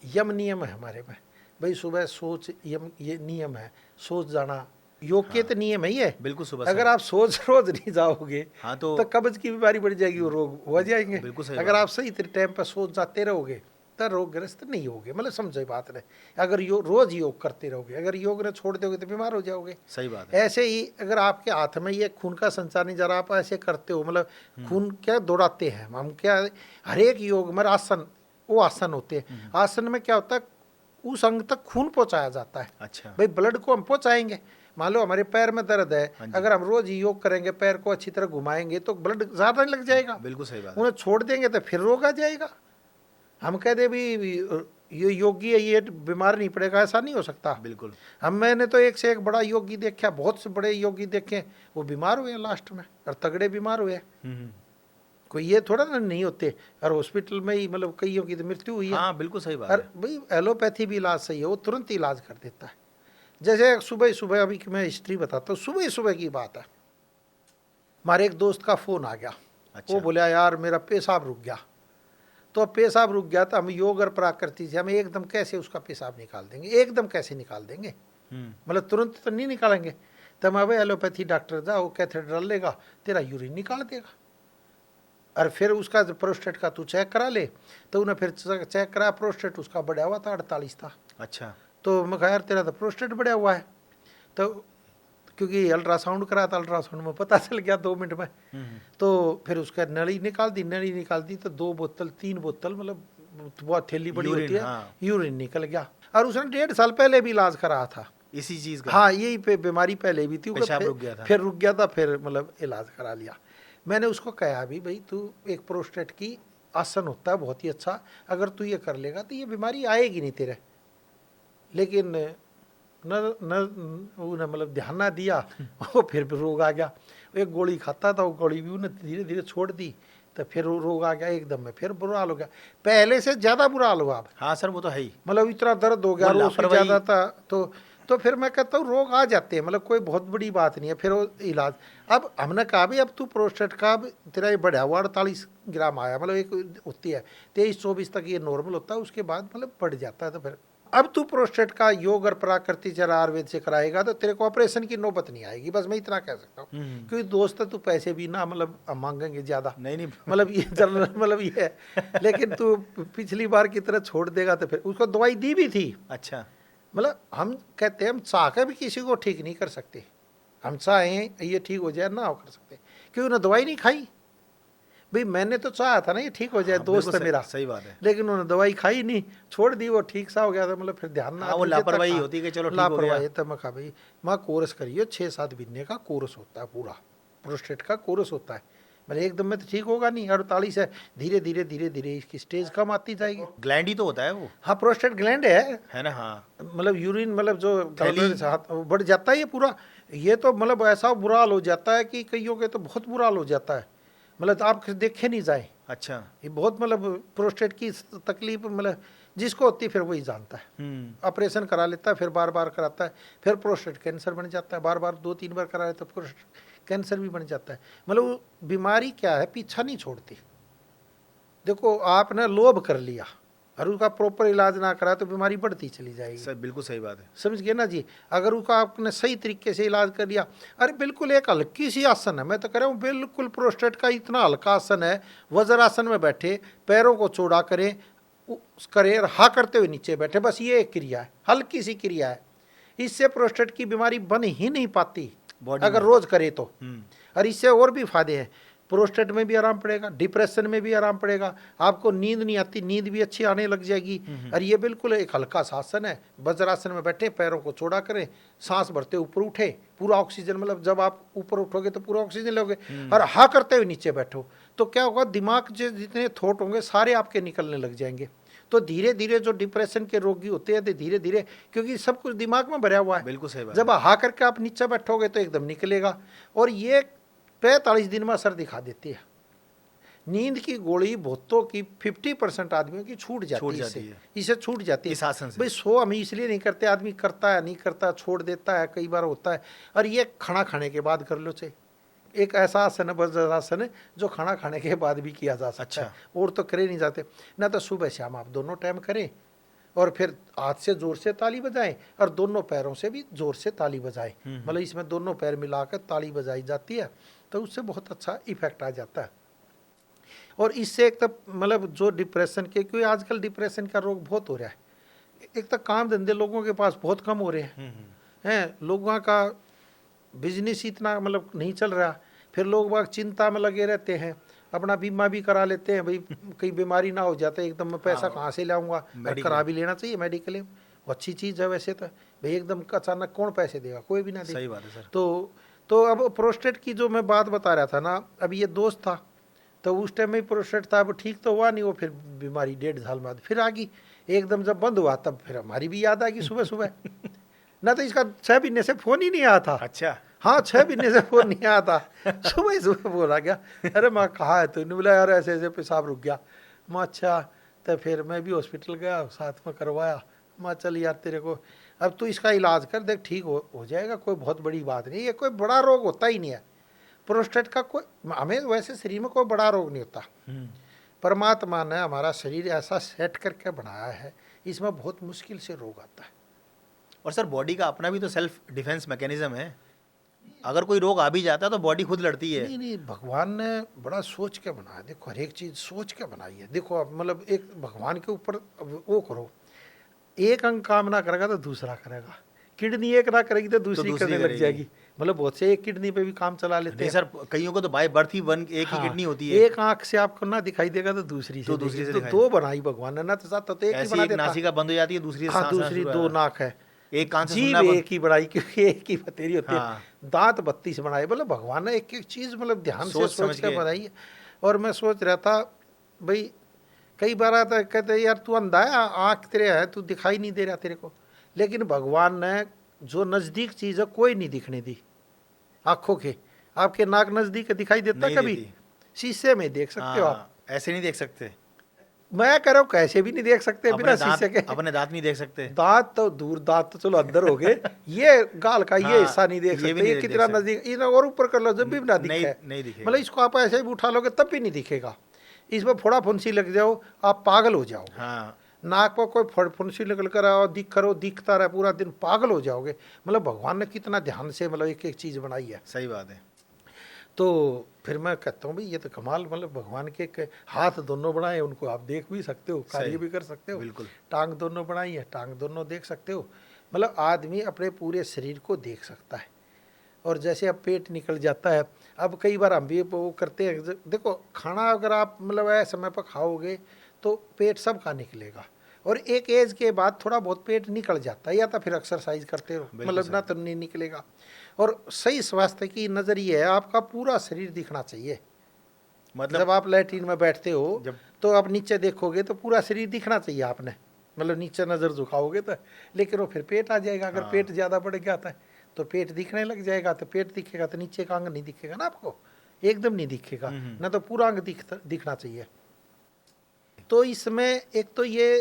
यम नियम है हमारे में, भाई सुबह सोच, यम ये नियम है, सोच जाना योग के तो नियम है ही है। बिल्कुल सुबह अगर आप सोच रोज नहीं जाओगे हाँ तो कब्ज की बीमारी बढ़ जाएगी, वो रोग हो जाएंगे। बिल्कुल सही अगर आप सही टाइम पर सोच जाते रहोगे तो रोगग्रस्त नहीं होगे, मतलब समझो बात नहीं। अगर रोज योग करते रहोगे, अगर योग ने छोड़ दोगे तो बीमार हो जाओगे। सही बात है। ऐसे ही अगर आपके हाथ में ये खून का संचार नहीं जा रहा, आप ऐसे करते हो, मतलब खून क्या दौड़ाते हैं हम, क्या हर एक योग में आसन, वो आसन होते हैं, आसन में क्या होता है उस अंग तक खून पहुंचाया जाता है। अच्छा, भाई ब्लड को हम पहुंचाएंगे। मान लो हमारे पैर में दर्द है, अगर हम रोज योग करेंगे, पैर को अच्छी तरह घुमाएंगे तो ब्लड ज्यादा नहीं लग जाएगा। बिल्कुल सही बात। उन्हें छोड़ देंगे तो फिर रोग आ जाएगा। हम कह दे भी ये योगी है ये बीमार नहीं पड़ेगा, ऐसा नहीं हो सकता। बिल्कुल। मैंने तो एक से एक बड़ा योगी देखा, बहुत से बड़े योगी देखे, वो बीमार हुए लास्ट में, और तगड़े बीमार हुए। कोई ये थोड़ा ना नहीं होते, और हॉस्पिटल में ही मतलब कईयों की तो मृत्यु हुई है। हाँ बिल्कुल सही बात और है। भाई एलोपैथी भी इलाज सही है, वो तुरंत इलाज कर देता है। जैसे सुबह अभी मैं हिस्ट्री बताता हूँ, सुबह की बात है, हमारे एक दोस्त का फ़ोन आ गया, अच्छा। वो बोला यार मेरा पेशाब रुक गया। तो अब पेशाब रुक गया तो हम योग और प्राकृतिक से हम एकदम कैसे उसका पेशाब निकाल देंगे, एकदम कैसे निकाल देंगे, मतलब तुरंत तो नहीं निकालेंगे। तो हम अब एलोपैथी डॉक्टर जाओ कैथेटर डाल लेगा, तेरा यूरिन निकाल देगा। और फिर उसका प्रोस्टेट का तू चेक करा ले, तो उन्हें फिर चेक करा, प्रोस्टेट उसका बढ़ा हुआ था 48 था। अच्छा। तो मैं कहा यार तेरा तो प्रोस्टेट बढ़ा हुआ है। तो क्योंकि अल्ट्रासाउंड करा था, अल्ट्रासाउंड में पता चल गया 2 मिनट में। तो फिर उसका नली निकाल दी, नली निकाल दी तो 2 बोतल 3 बोतल मतलब बहुत थैली बड़ी यूरिन, होती है, हाँ। यूरिन निकल गया। और उसने 1.5 साल पहले भी इलाज करा था इसी चीज का। हाँ, यही पे बीमारी पहले भी थी, पेशाब रुक गया था। फिर रुक गया था, फिर मतलब इलाज करा लिया। मैंने उसको कहा भी भाई तू एक प्रोस्टेट की आसन होता है बहुत ही अच्छा, अगर तू ये कर लेगा तो ये बीमारी आएगी नहीं तेरे। लेकिन न उन्हें मतलब ध्यान ना दिया वो फिर रोग आ गया। एक गोली खाता था, वो गोली भी उन्हें धीरे धीरे छोड़ दी, तो फिर रोग आ गया एकदम में, फिर बुरा हाल हो गया, पहले से ज़्यादा बुरा हाल हुआ अब। हाँ सर, वो तो है ही। मतलब इतना दर्द हो गया, वो रोज भी लापरवाही- ज़्यादा था। तो फिर मैं कहता हूँ रोग आ जाते हैं, मतलब कोई बहुत बड़ी बात नहीं है। फिर वो इलाज, अब हमने कहा भी अब तू प्रोस्टेट का अब तेरा ये बढ़ा हुआ 48 ग्राम आया, मतलब एक होती है 23-24 तक ये नॉर्मल होता है, उसके बाद मतलब बढ़ जाता है। तो फिर अब तू प्रोस्टेट का योग और प्राकृतिक चर आयुर्वेद से कराएगा तो तेरे को ऑपरेशन की नौबत नहीं आएगी, बस मैं इतना कह सकता हूँ। क्योंकि दोस्त तू पैसे भी ना मतलब मांगेंगे ज़्यादा, नहीं मतलब ये जनरल मतलब ये है। लेकिन तू पिछली बार की तरह छोड़ देगा तो फिर उसको दवाई दी भी थी। अच्छा। मतलब हम कहते हैं हम चाह के भी किसी को ठीक नहीं कर सकते, हम चाहें ये ठीक हो जाए ना हो कर सकते, क्योंकि उन्होंने दवाई नहीं खाई। भाई मैंने तो चाहा था ना ये ठीक हो जाए, हाँ, दोस्त बिल्कुल है मेरा, सही बात है। लेकिन उन्होंने दवाई खाई नहीं, छोड़ दी, वो ठीक सा हो गया था। मतलब फिर ध्यान ना हाँ, वो आदमी देता लापरवाही कहाँ। होती है कि चलो ठीक हो गया। लापरवाही। तो मैं कहा भाई माँ कोर्स करिए, 6-7 महीने का कोर्स होता है, पूरा प्रोस्टेट का कोर्स होता है। मतलब एकदम में तो ठीक होगा नहीं, 48 है, धीरे धीरे धीरे धीरे इसकी स्टेज कम आती जाएगी। ग्लैंड ही तो होता है वो, हाँ प्रोस्टेट ग्लैंड है ना। हाँ, मतलब यूरिन मतलब जो थैली। गड़बड़ से हाथ बढ़ जाता है ये पूरा। ये तो मतलब ऐसा बुरा हाल हो जाता है कि कईयों के तो बहुत बुरा हाल हो जाता है, मतलब आप देखे नहीं जाए। अच्छा। ये बहुत मतलब प्रोस्टेट की तकलीफ मतलब जिसको होती है फिर वही जानता है। ऑपरेशन करा लेता है, फिर बार बार कराता है, फिर प्रोस्टेट कैंसर बन जाता है, बार बार 2-3 बार करा लेता है, प्रोस्टेट कैंसर भी बन जाता है। मतलब वो बीमारी क्या है, पीछा नहीं छोड़ती। देखो आपने लोभ कर लिया और उसका प्रॉपर इलाज ना करा तो बीमारी बढ़ती चली जाएगी। सर बिल्कुल सही बात है। समझ गए ना जी। अगर उसका आपने सही तरीके से इलाज कर लिया, अरे बिल्कुल एक हल्की सी आसन है, मैं तो कह रहा हूँ बिल्कुल प्रोस्टेट का इतना हल्का आसन है, वज्रासन में बैठे, पैरों को चौड़ा करें, करें और हा करते हुए नीचे बैठे, बस ये एक क्रिया है, हल्की सी क्रिया है। इससे प्रोस्टेट की बीमारी बन ही नहीं पाती अगर रोज करे तो। और इससे और भी फायदे हैं, प्रोस्टेट में भी आराम पड़ेगा, डिप्रेशन में भी आराम पड़ेगा, आपको नींद नहीं आती, नींद भी अच्छी आने लग जाएगी। और ये बिल्कुल एक हल्का आसन है, वज्रासन में बैठे, पैरों को चौड़ा करें, सांस भरते ऊपर उठे, पूरा ऑक्सीजन, मतलब जब आप ऊपर उठोगे तो पूरा ऑक्सीजन लोगे, और हा करते हुए नीचे बैठो, तो क्या होगा, दिमाग से जितने थॉट होंगे सारे आपके निकलने लग जाएंगे। तो धीरे धीरे जो डिप्रेशन के रोगी होते हैं तो धीरे धीरे, क्योंकि सब कुछ दिमाग में भरा हुआ है, बिल्कुल सही बात जब हा करके आप नीचे बैठोगे तो एकदम निकलेगा। और ये 45 दिन में असर दिखा देती है। नींद की गोली बहुतों की 50% आदमियों की छूट जाती है, इसे छूट जाती है इस आसन से। भाई सो हम इसलिए नहीं करते, आदमी करता है नहीं करता, छोड़ देता है, कई बार होता है। और ये खाना खाने के बाद कर लो, चाहे एक ऐसा आसन है, वज्रासन है, जो खाना खाने के बाद भी किया जा सकता है, और तो करे नहीं जाते ना। तो सुबह शाम आप दोनों टाइम करें, और फिर हाथ से जोर से ताली बजाएं और दोनों पैरों से भी जोर से ताली बजाएं, मतलब इसमें दोनों पैर मिलाकर ताली बजाई जाती है, तो उससे बहुत अच्छा इफेक्ट आ जाता है। और इससे एक तो मतलब जो डिप्रेशन के, क्योंकि आजकल डिप्रेशन का रोग बहुत हो रहा है, एक तो काम धंधे लोगों के पास बहुत कम हो रहे हैं, लोगों का बिजनेस इतना मतलब नहीं चल रहा, फिर लोग बाग चिंता में लगे रहते हैं, अपना बीमा भी करा लेते हैं, भाई कहीं बीमारी ना हो जाता, एकदम मैं पैसा कहाँ से लाऊंगा, करा भी लेना चाहिए मेडिकल, अच्छी चीज़ है वैसे तो, भाई एकदम अचानक कौन पैसे देगा, कोई भी ना दे। सही बात है सर। तो अब प्रोस्टेट की जो मैं बात बता रहा था ना, अब ये दोस्त था तो उस टाइम में प्रोस्टेट था, अब ठीक तो हुआ नहीं वो, फिर बीमारी 1.5 साल बाद फिर आ गई, एकदम जब बंद हुआ तब फिर हमारी भी याद आ गई सुबह सुबह ना। तो इसका 6 महीने से फोन ही नहीं आया था। अच्छा। हाँ 6 महीने से फोन नहीं आया था, सुबह सुबह बोला गया, अरे माँ कहाँ है तूने, बोला यार ऐसे ऐसे पेशाब रुक गया। माँ अच्छा, तो फिर मैं भी हॉस्पिटल गया, साथ में करवाया। माँ चल यार तेरे को अब तू इसका इलाज कर देख, ठीक हो जाएगा, कोई बहुत बड़ी बात नहीं, ये कोई बड़ा रोग होता ही नहीं है। प्रोस्टेट का कोई, हमें वैसे शरीर में कोई बड़ा रोग नहीं होता। परमात्मा ने हमारा शरीर ऐसा सेट करके बनाया है, इसमें बहुत मुश्किल से रोग आता है। और सर बॉडी का अपना भी तो सेल्फ डिफेंस मैकेनिज्म है, अगर कोई रोग आ भी जाता है तो बॉडी खुद लड़ती है। नहीं नहीं, भगवान ने बड़ा सोच के बनाया। देखो हर एक चीज सोच के बनाई है। देखो आप मतलब एक भगवान के ऊपर वो करो, एक अंग काम ना करेगा तो दूसरा करेगा, किडनी एक ना करेगी तो दूसरी करने लग जाएगी। मतलब बहुत से एक किडनी पे भी काम चला लेते हैं सर, कईयों को तो बाय बर्थ ही एक ही किडनी होती है। एक आंख से आपको ना दिखाई देगा तो दूसरी से तो दो बनाई भगवान ने ना, तो साथ तो एक ही बना देता। नासिका बंद हो जाती है, दूसरी हाँ, दूसरी दो नाक है, एक कान से जीभ एक ही बनाई क्योंकि एक ही बतेरी होती है, दांत 32 बनाए। मतलब भगवान ने एक एक चीज मतलब ध्यान से सोच के बनाई है। और मैं सोच रहा था भाई, कई बार आता है कहते यार तू अंधा है, आंख तेरे है, तू दिखाई नहीं दे रहा तेरे को। लेकिन भगवान ने जो नजदीक चीज है कोई नहीं दिखने दी आंखों के। आपके नाक नजदीक दिखाई देता कभी? शीशे में देख सकते हो आप, ऐसे नहीं देख सकते। मैं कह रहा हूँ कैसे भी नहीं देख सकते बिना शीशे के। अपने दांत नहीं देख सकते। दांत तो दूर, दांत तो चलो अंदर हो गए, ये गाल का ये हिस्सा नहीं देख सकते। ये कितना नजदीक, इधर और ऊपर कर लो जब भी ना दिखे, नहीं दिखेगा। मतलब इसको आप ऐसे भी उठा लोगे तब भी नहीं दिखेगा। इसमें फोड़ा फुंसी लग जाओ आप पागल हो जाओ। हाँ, नाक पर कोई फुंसी निकल कर आओ, दिखता रहे पूरा दिन, पागल हो जाओगे। मतलब भगवान ने कितना ध्यान से मतलब एक एक चीज बनाई है। सही बात है। तो फिर मैं कहता हूँ भाई ये तो कमाल, मतलब भगवान के हाथ दोनों बनाए, उनको आप देख भी सकते हो, कार्य भी कर सकते हो। बिल्कुल। टांग दोनों बनाई है, टांग दोनों देख सकते हो। मतलब आदमी अपने पूरे शरीर को देख सकता है। और जैसे अब पेट निकल जाता है, अब कई बार हम भी वो करते हैं। देखो खाना अगर आप मतलब ऐसे समय पर खाओगे तो पेट सबका निकलेगा, और एक एज के बाद थोड़ा बहुत पेट निकल जाता है, या तो फिर एक्सरसाइज करते हो मतलब ना तो नहीं निकलेगा। और सही स्वास्थ्य की नज़र ये है, आपका पूरा शरीर दिखना चाहिए। मतलब जब आप लैट्रिन में बैठते हो तो आप नीचे देखोगे तो पूरा शरीर दिखना चाहिए आपने, मतलब नीचे नज़र झुकाओगे तो। लेकिन वो फिर पेट आ जाएगा, अगर पेट ज़्यादा बढ़ जाता है तो पेट दिखने लग जाएगा। तो पेट दिखेगा तो नीचे का अंग नहीं दिखेगा ना आपको, एकदम नहीं दिखेगा ना, तो पूरा अंग दिखना चाहिए। तो इसमें एक तो ये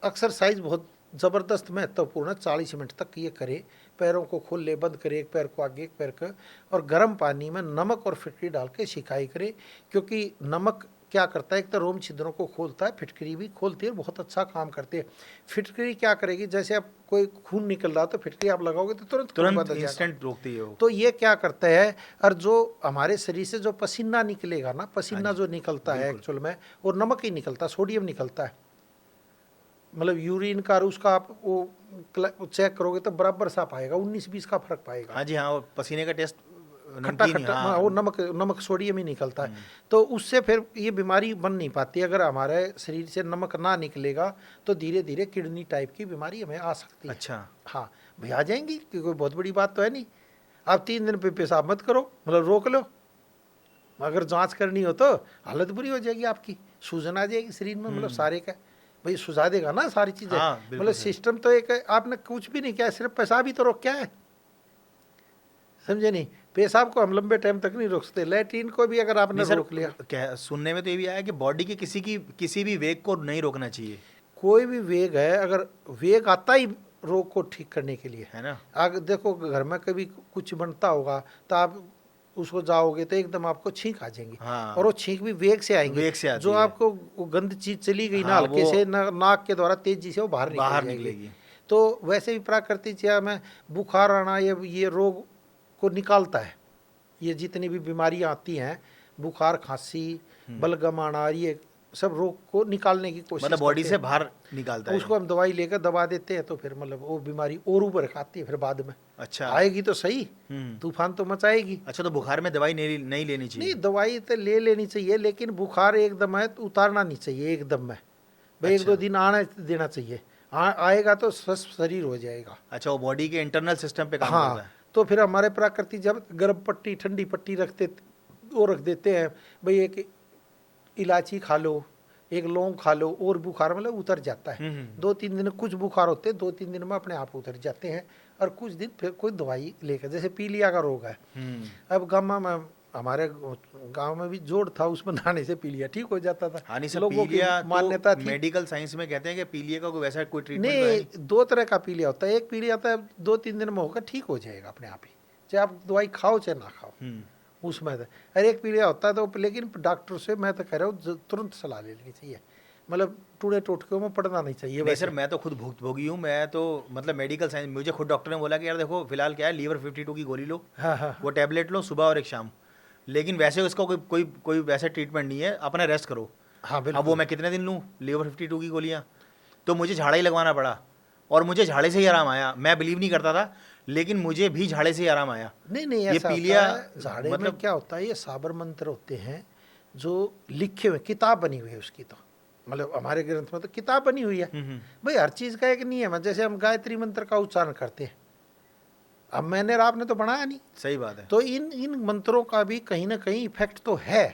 एक्सरसाइज बहुत ज़बरदस्त महत्वपूर्ण है। 40 मिनट तक ये करे, पैरों को खोल ले, बंद करे, एक पैर को आगे एक पैर को, और गर्म पानी में नमक और फिटकरी डाल के सिकाई करे। क्योंकि नमक क्या करता है, एक तो रोम छिद्रों को खोलता है, फिटकरी भी खोलती है, बहुत अच्छा काम करती है। फिटकरी क्या करेगी, जैसे आप कोई खून निकल रहा तो फिटकरी आप लगाओगे तो तुरंत इंस्टेंट रोकती है वो। तो ये क्या करता है, और जो हमारे शरीर से जो पसीना निकलेगा ना, पसीना जो निकलता है एक्चुअल में वो नमक ही निकलता है, सोडियम निकलता है। मतलब यूरिन का उसका आप वो चेक करोगे तो बराबर सा पाएगा, 19-20 का फर्क पाएगा। हाँ जी हाँ, पसीने का टेस्ट खट्टा खट्टा, हाँ, वो नमक सोडियम ही निकलता है। तो उससे फिर ये बीमारी बन नहीं पाती। अगर हमारे शरीर से नमक ना निकलेगा तो धीरे धीरे किडनी टाइप की बीमारी हमें आ सकती है। अच्छा, हाँ भाई आ जाएंगी, कोई बहुत बड़ी बात तो है नहीं। आप 3 दिन पे पेशाब मत करो, मतलब रोक लो। अगर जांच करनी हो तो हालत बुरी हो जाएगी आपकी, सूजन आ जाएगी शरीर में, मतलब सारे का भाई सुझा देगा ना सारी चीजें। मतलब सिस्टम तो एक है, आपने कुछ भी नहीं किया, सिर्फ पेशाब ही तो रोक क्या है, समझे नहीं? पेशाब को हम लंबे टाइम तक नहीं रोक सकते, लैट्रिन को भी अगर आपने रोक लिया। क्या सुनने में तो ये भी आया कि बॉडी के किसी भी वेग को नहीं रोकना चाहिए। कोई भी वेग है, अगर वेग आता ही रोग को ठीक करने के लिए, है ना। अगर देखो घर में कभी कुछ बनता होगा तो आप उसको जाओगे तो एकदम आपको छींक आ जाएंगी। हाँ। और वो छींक भी वेग से आएंगी, वेग से आती जो है। आपको वो गंद चीज चली गई ना हल्के से नाक के द्वारा तेजी से वो बाहर निकलेगी। तो वैसे भी प्राकृतिक चीज में बुखार आना ये रोग को निकालता है। ये जितनी भी बीमारियां आती हैं, बुखार, खांसी, बलगम आना, ये सब रोग को निकालने की कोशिश, मतलब बॉडी से बाहर निकालता है। उसको हम दवाई लेकर दबा देते हैं तो फिर मतलब वो बीमारी और ऊपर खाती है फिर बाद में। अच्छा, आएगी तो सही, तूफान तो मचाएगी। अच्छा, तो बुखार में दवाई नहीं लेनी चाहिए? नहीं, दवाई तो ले लेनी चाहिए, लेकिन बुखार एकदम है तो उतारना नहीं चाहिए एकदम में भाई। अच्छा। 1-2 दिन आने देना चाहिए, आएगा तो स्वस्थ शरीर हो जाएगा। अच्छा, वो बॉडी के इंटरनल सिस्टम पे काम करता है। तो फिर हमारे प्राकृतिक जब गर्म पट्टी ठंडी पट्टी रख देते हैं भाई, एक इलायची खा लो, एक लौंग खा लो, और बुखार मतलब उतर जाता है। 2-3 दिन कुछ बुखार होते हैं, 2-3 दिन में अपने आप उतर जाते हैं। और कुछ दिन फिर कोई दवाई लेकर, जैसे पीलिया का रोग है, अब हमारे गांव में भी जोड़ था, उसमें नहाने से पीलिया ठीक हो जाता था। हाँ, लोगों की मान्यता थी। मेडिकल साइंस में कहते हैं कि पीलिया का कोई वैसा कोई ट्रीटमेंट नहीं, 2 तरह का पीलिया होता है। एक पीलिया आता है 2-3 दिन में होकर ठीक हो जाएगा अपने आप ही, चाहे आप दवाई खाओ चाहे ना खाओ, उसमें तो अरे एक पीलिया होता है तो लेकिन डॉक्टर से मैं तो कह रहा हूँ तुरंत सलाह ले लेनी चाहिए, मतलब टूड़े टोटके में पढ़ना नहीं चाहिए। नहीं वैसे सर, मैं तो खुद भुगतभोगी हूँ। मैं तो मतलब मेडिकल साइंस, मुझे खुद डॉक्टर ने बोला कि यार देखो फिलहाल क्या है, लीवर 52 की गोली लो, हाँ हाँ वो टैबलेट लो सुबह और एक शाम, लेकिन वैसे उसका कोई कोई कोई वैसा ट्रीटमेंट नहीं है, अपना रेस्ट करो। हाँ अब वो बिल्कुल। मैं कितने दिन लूँ लीवर 52 की गोलियाँ? तो मुझे झाड़ा ही लगवाना पड़ा, और मुझे झाड़े से ही आराम आया। मैं बिलीव नहीं करता था, लेकिन मुझे भी झाड़े से ही आराम आया। नहीं नहीं, ये ऐसा पीलिया होता है झाड़े में मतलब क्या होता है, ये साबर मंत्र होते हैं जो लिखे हुए, किताब बनी हुई है उसकी, तो मतलब हमारे ग्रंथ में तो किताब बनी हुई है। भाई हर चीज का एक नियम है, जैसे हम गायत्री मंत्र का उच्चारण करते हैं, अब मैंने और आपने तो बनाया नहीं, सही बात है। तो इन इन मंत्रों का भी कहीं ना कहीं इफेक्ट तो है,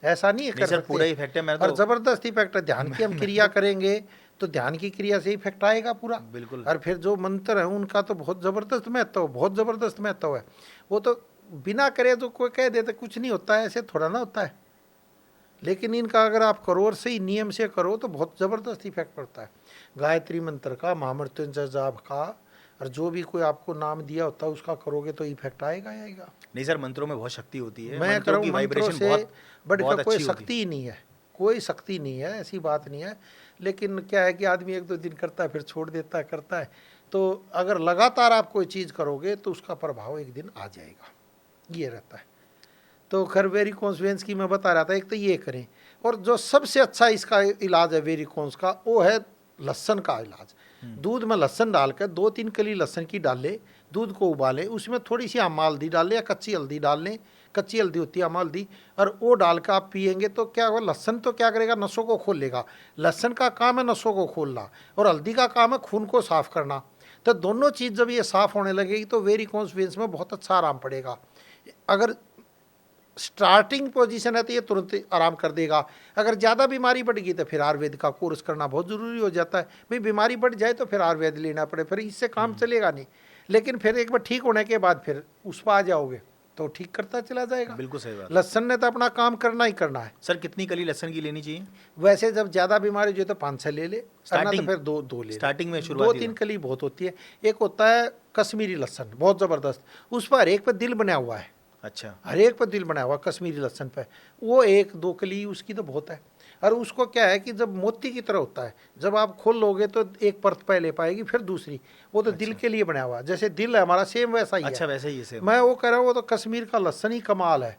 ऐसा नहीं है नहीं कर सर, सकते। पूरा इफेक्ट है। मैं और तो जबरदस्त इफेक्ट है, ध्यान की हम क्रिया करेंगे तो ध्यान की क्रिया से इफेक्ट आएगा पूरा। बिल्कुल। और फिर जो मंत्र है उनका तो बहुत जबरदस्त महत्व, बहुत जबरदस्त महत्व है। वो तो बिना करे तो कोई कह देते कुछ नहीं होता है, ऐसे थोड़ा ना होता है, लेकिन इनका अगर आप करो और सही नियम से करो तो बहुत ज़बरदस्त इफेक्ट पड़ता है। गायत्री मंत्र का, महामृत्युंजय जाप का, और जो भी कोई आपको नाम दिया होता है उसका करोगे तो इफेक्ट आएगा ही आएगा। नहीं सर, मंत्रों में बहुत शक्ति होती है, मैं मंत्रों कहूँ की मंत्रों वाइब्रेशन से बहुत बढ़कर बहुत कोई अच्छी होती है। शक्ति ही नहीं है, कोई शक्ति नहीं है, ऐसी बात नहीं है। लेकिन क्या है कि आदमी एक दो दिन करता है फिर छोड़ देता है, करता है। तो अगर लगातार आप कोई चीज़ करोगे तो उसका प्रभाव एक दिन आ जाएगा, ये रहता है। तो खैर वेरिकोन्स की मैं बता रहा था, एक तो ये करें, और जो सबसे अच्छा इसका इलाज है वेरिकोन्स का, वो है लहसुन का इलाज। दूध में लहसुन डालकर 2-3 कली लहसुन की डाल ले, दूध को उबालें, उसमें थोड़ी सी आम हल्दी डाल लें या कच्ची हल्दी डाल लें, कच्ची हल्दी होती है आम हल्दी, और वो डालकर आप पिएंगे तो क्या होगा, लहसुन तो क्या करेगा, नसों को खोल लेगा। लहसुन का काम है नसों को खोलना, और हल्दी का काम है खून को साफ करना। तो दोनों चीज़ जब ये साफ होने लगेगी तो वेरिकोन्स वेन्स में बहुत अच्छा आराम पड़ेगा। अगर स्टार्टिंग पोजीशन है तो ये तुरंत आराम कर देगा। अगर ज़्यादा बीमारी बढ़ गई तो फिर आयुर्वेद का कोर्स करना बहुत ज़रूरी हो जाता है। भाई बीमारी बढ़ जाए तो फिर आयुर्वेद लेना पड़े, फिर इससे काम चलेगा नहीं। लेकिन फिर एक बार ठीक होने के बाद फिर उस पर आ जाओगे तो ठीक करता चला जाएगा। बिल्कुल सही बात है। लहसुन ने तो अपना काम करना ही करना है। सर कितनी कली लहसुन की लेनी चाहिए? वैसे जब ज़्यादा बीमारी हो जाए तो 5-6 ले ले, करना तो फिर दो ले ले। स्टार्टिंग में शुरुआती 2-3 कली बहुत होती है। एक होता है कश्मीरी लहसुन, बहुत ज़बरदस्त, उस पर एक पर दिल बना हुआ है। अच्छा। हर एक पर दिल बनाया हुआ कश्मीरी लहसुन पे, वो 1-2 कली उसकी तो बहुत है। और उसको क्या है कि जब मोती की तरह होता है, जब आप खोल लोगे तो एक परत पहले पाएगी फिर दूसरी, वो तो दिल के लिए बनाया हुआ, जैसे दिल है हमारा सेम वैसा ही है। अच्छा, वैसे ही है। मैं वो कह रहा हूँ, वो तो कश्मीर का लहसुन ही कमाल है।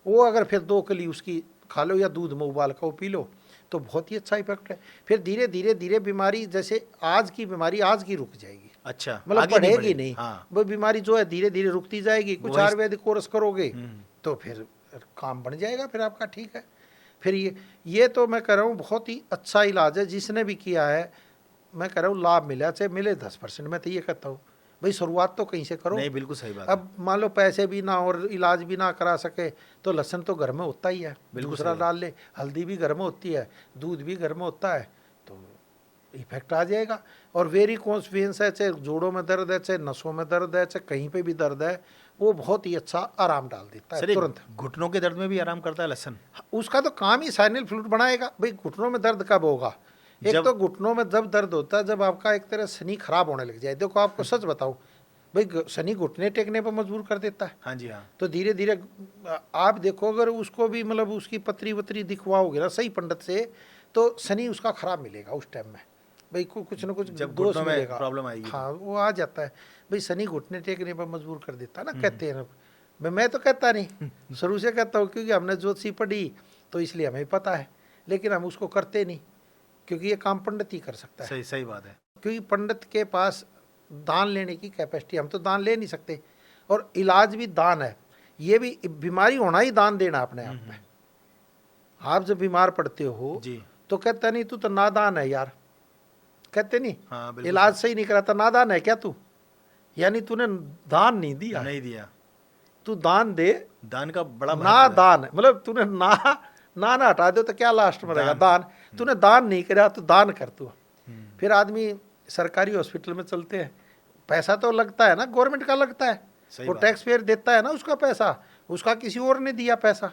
वो अगर फिर 2 कली उसकी खा लो या दूध में उबाल कर वो पी लो तो बहुत ही अच्छा इफेक्ट है। फिर धीरे धीरे धीरे बीमारी, जैसे आज की बीमारी आज की रुक जाएगी, अच्छा, मतलब आगे नहीं बढ़ेगी बढ़ेगी। नहीं, हाँ। वो बीमारी जो है धीरे धीरे रुकती जाएगी। कुछ वही- आयुर्वेदिक कोर्स करोगे तो फिर काम बन जाएगा फिर आपका, ठीक है। फिर ये तो मैं कह रहा हूँ बहुत ही अच्छा इलाज है, जिसने भी किया है मैं कह रहा हूँ लाभ मिला, चाहे मिले 10%, मैं तो ये कहता हूँ भाई शुरुआत तो कहीं से करो। नहीं, बिल्कुल सही बात है। अब मान लो पैसे भी ना और इलाज भी ना करा सके तो लहसुन तो घर में होता ही है, बिल्कुल दूसरा सही डाल ले, हल्दी भी घर में होती है, दूध भी घर में होता है, तो इफेक्ट आ जाएगा। और वेरिकोन्स वेन्स है, चाहे जोड़ों में दर्द है, चाहे नसों में दर्द है, चाहे कहीं पे भी दर्द है, वो बहुत ही अच्छा आराम डाल देता सर है ये तुरंत। घुटनों के दर्द में भी आराम करता है लहसुन? उसका तो काम ही साइनल फ्लूइड बनाएगा। भाई घुटनों में दर्द कब होगा, एक जब- तो घुटनों में जब दर्द होता है जब आपका एक तरह शनि खराब होने लग जाए। देखो आपको सच बताऊं भाई, शनि घुटने टेकने पर मजबूर कर देता है। हाँ जी, हाँ। तो धीरे धीरे आप देखो, अगर उसको भी मतलब उसकी पतरी वतरी दिखवाओगे ना सही पंडित से, तो शनि उसका खराब मिलेगा उस टाइम में। भाई कुछ ना कुछ जब दोष घुटनों में मिलेगा, प्रॉब्लम आएगी तो। हाँ वो आ जाता है। भाई शनि घुटने टेकने पर मजबूर कर देता है ना, कहते हैं ना। मैं तो कहता नहीं, शुरू से कहता हूँ, क्योंकि हमने ज्योतिषी पढ़ी तो इसलिए हमें पता है, लेकिन हम उसको करते नहीं, क्योंकि ये काम पंडित ही कर सकता है। सही सही बात है। क्योंकि पंडित के पास दान लेने की कैपेसिटी, हम तो दान ले नहीं सकते। और इलाज भी दान है, ये भी बीमारी होना ही दान देना अपने आप में। आप जब बीमार पड़ते हो जी। तो कहते नहीं तू तो नादान है यार, कहते नहीं, हाँ, बिल्कुल। इलाज सही नहीं कराता, नादान है क्या तू, यानी तूने दान नहीं दिया, नहीं दिया। तू दान दे। दान का बड़ा ना महत्व है। दान मतलब तूने ना हटा दो तो क्या लास्ट में रहेगा, दान। तूने दान नहीं करा तो दान कर तू। फिर आदमी सरकारी हॉस्पिटल में चलते हैं, पैसा तो लगता है ना, गवर्नमेंट का लगता है, सही वो बात टैक्स पेयर देता है ना उसका पैसा, उसका किसी और ने दिया पैसा,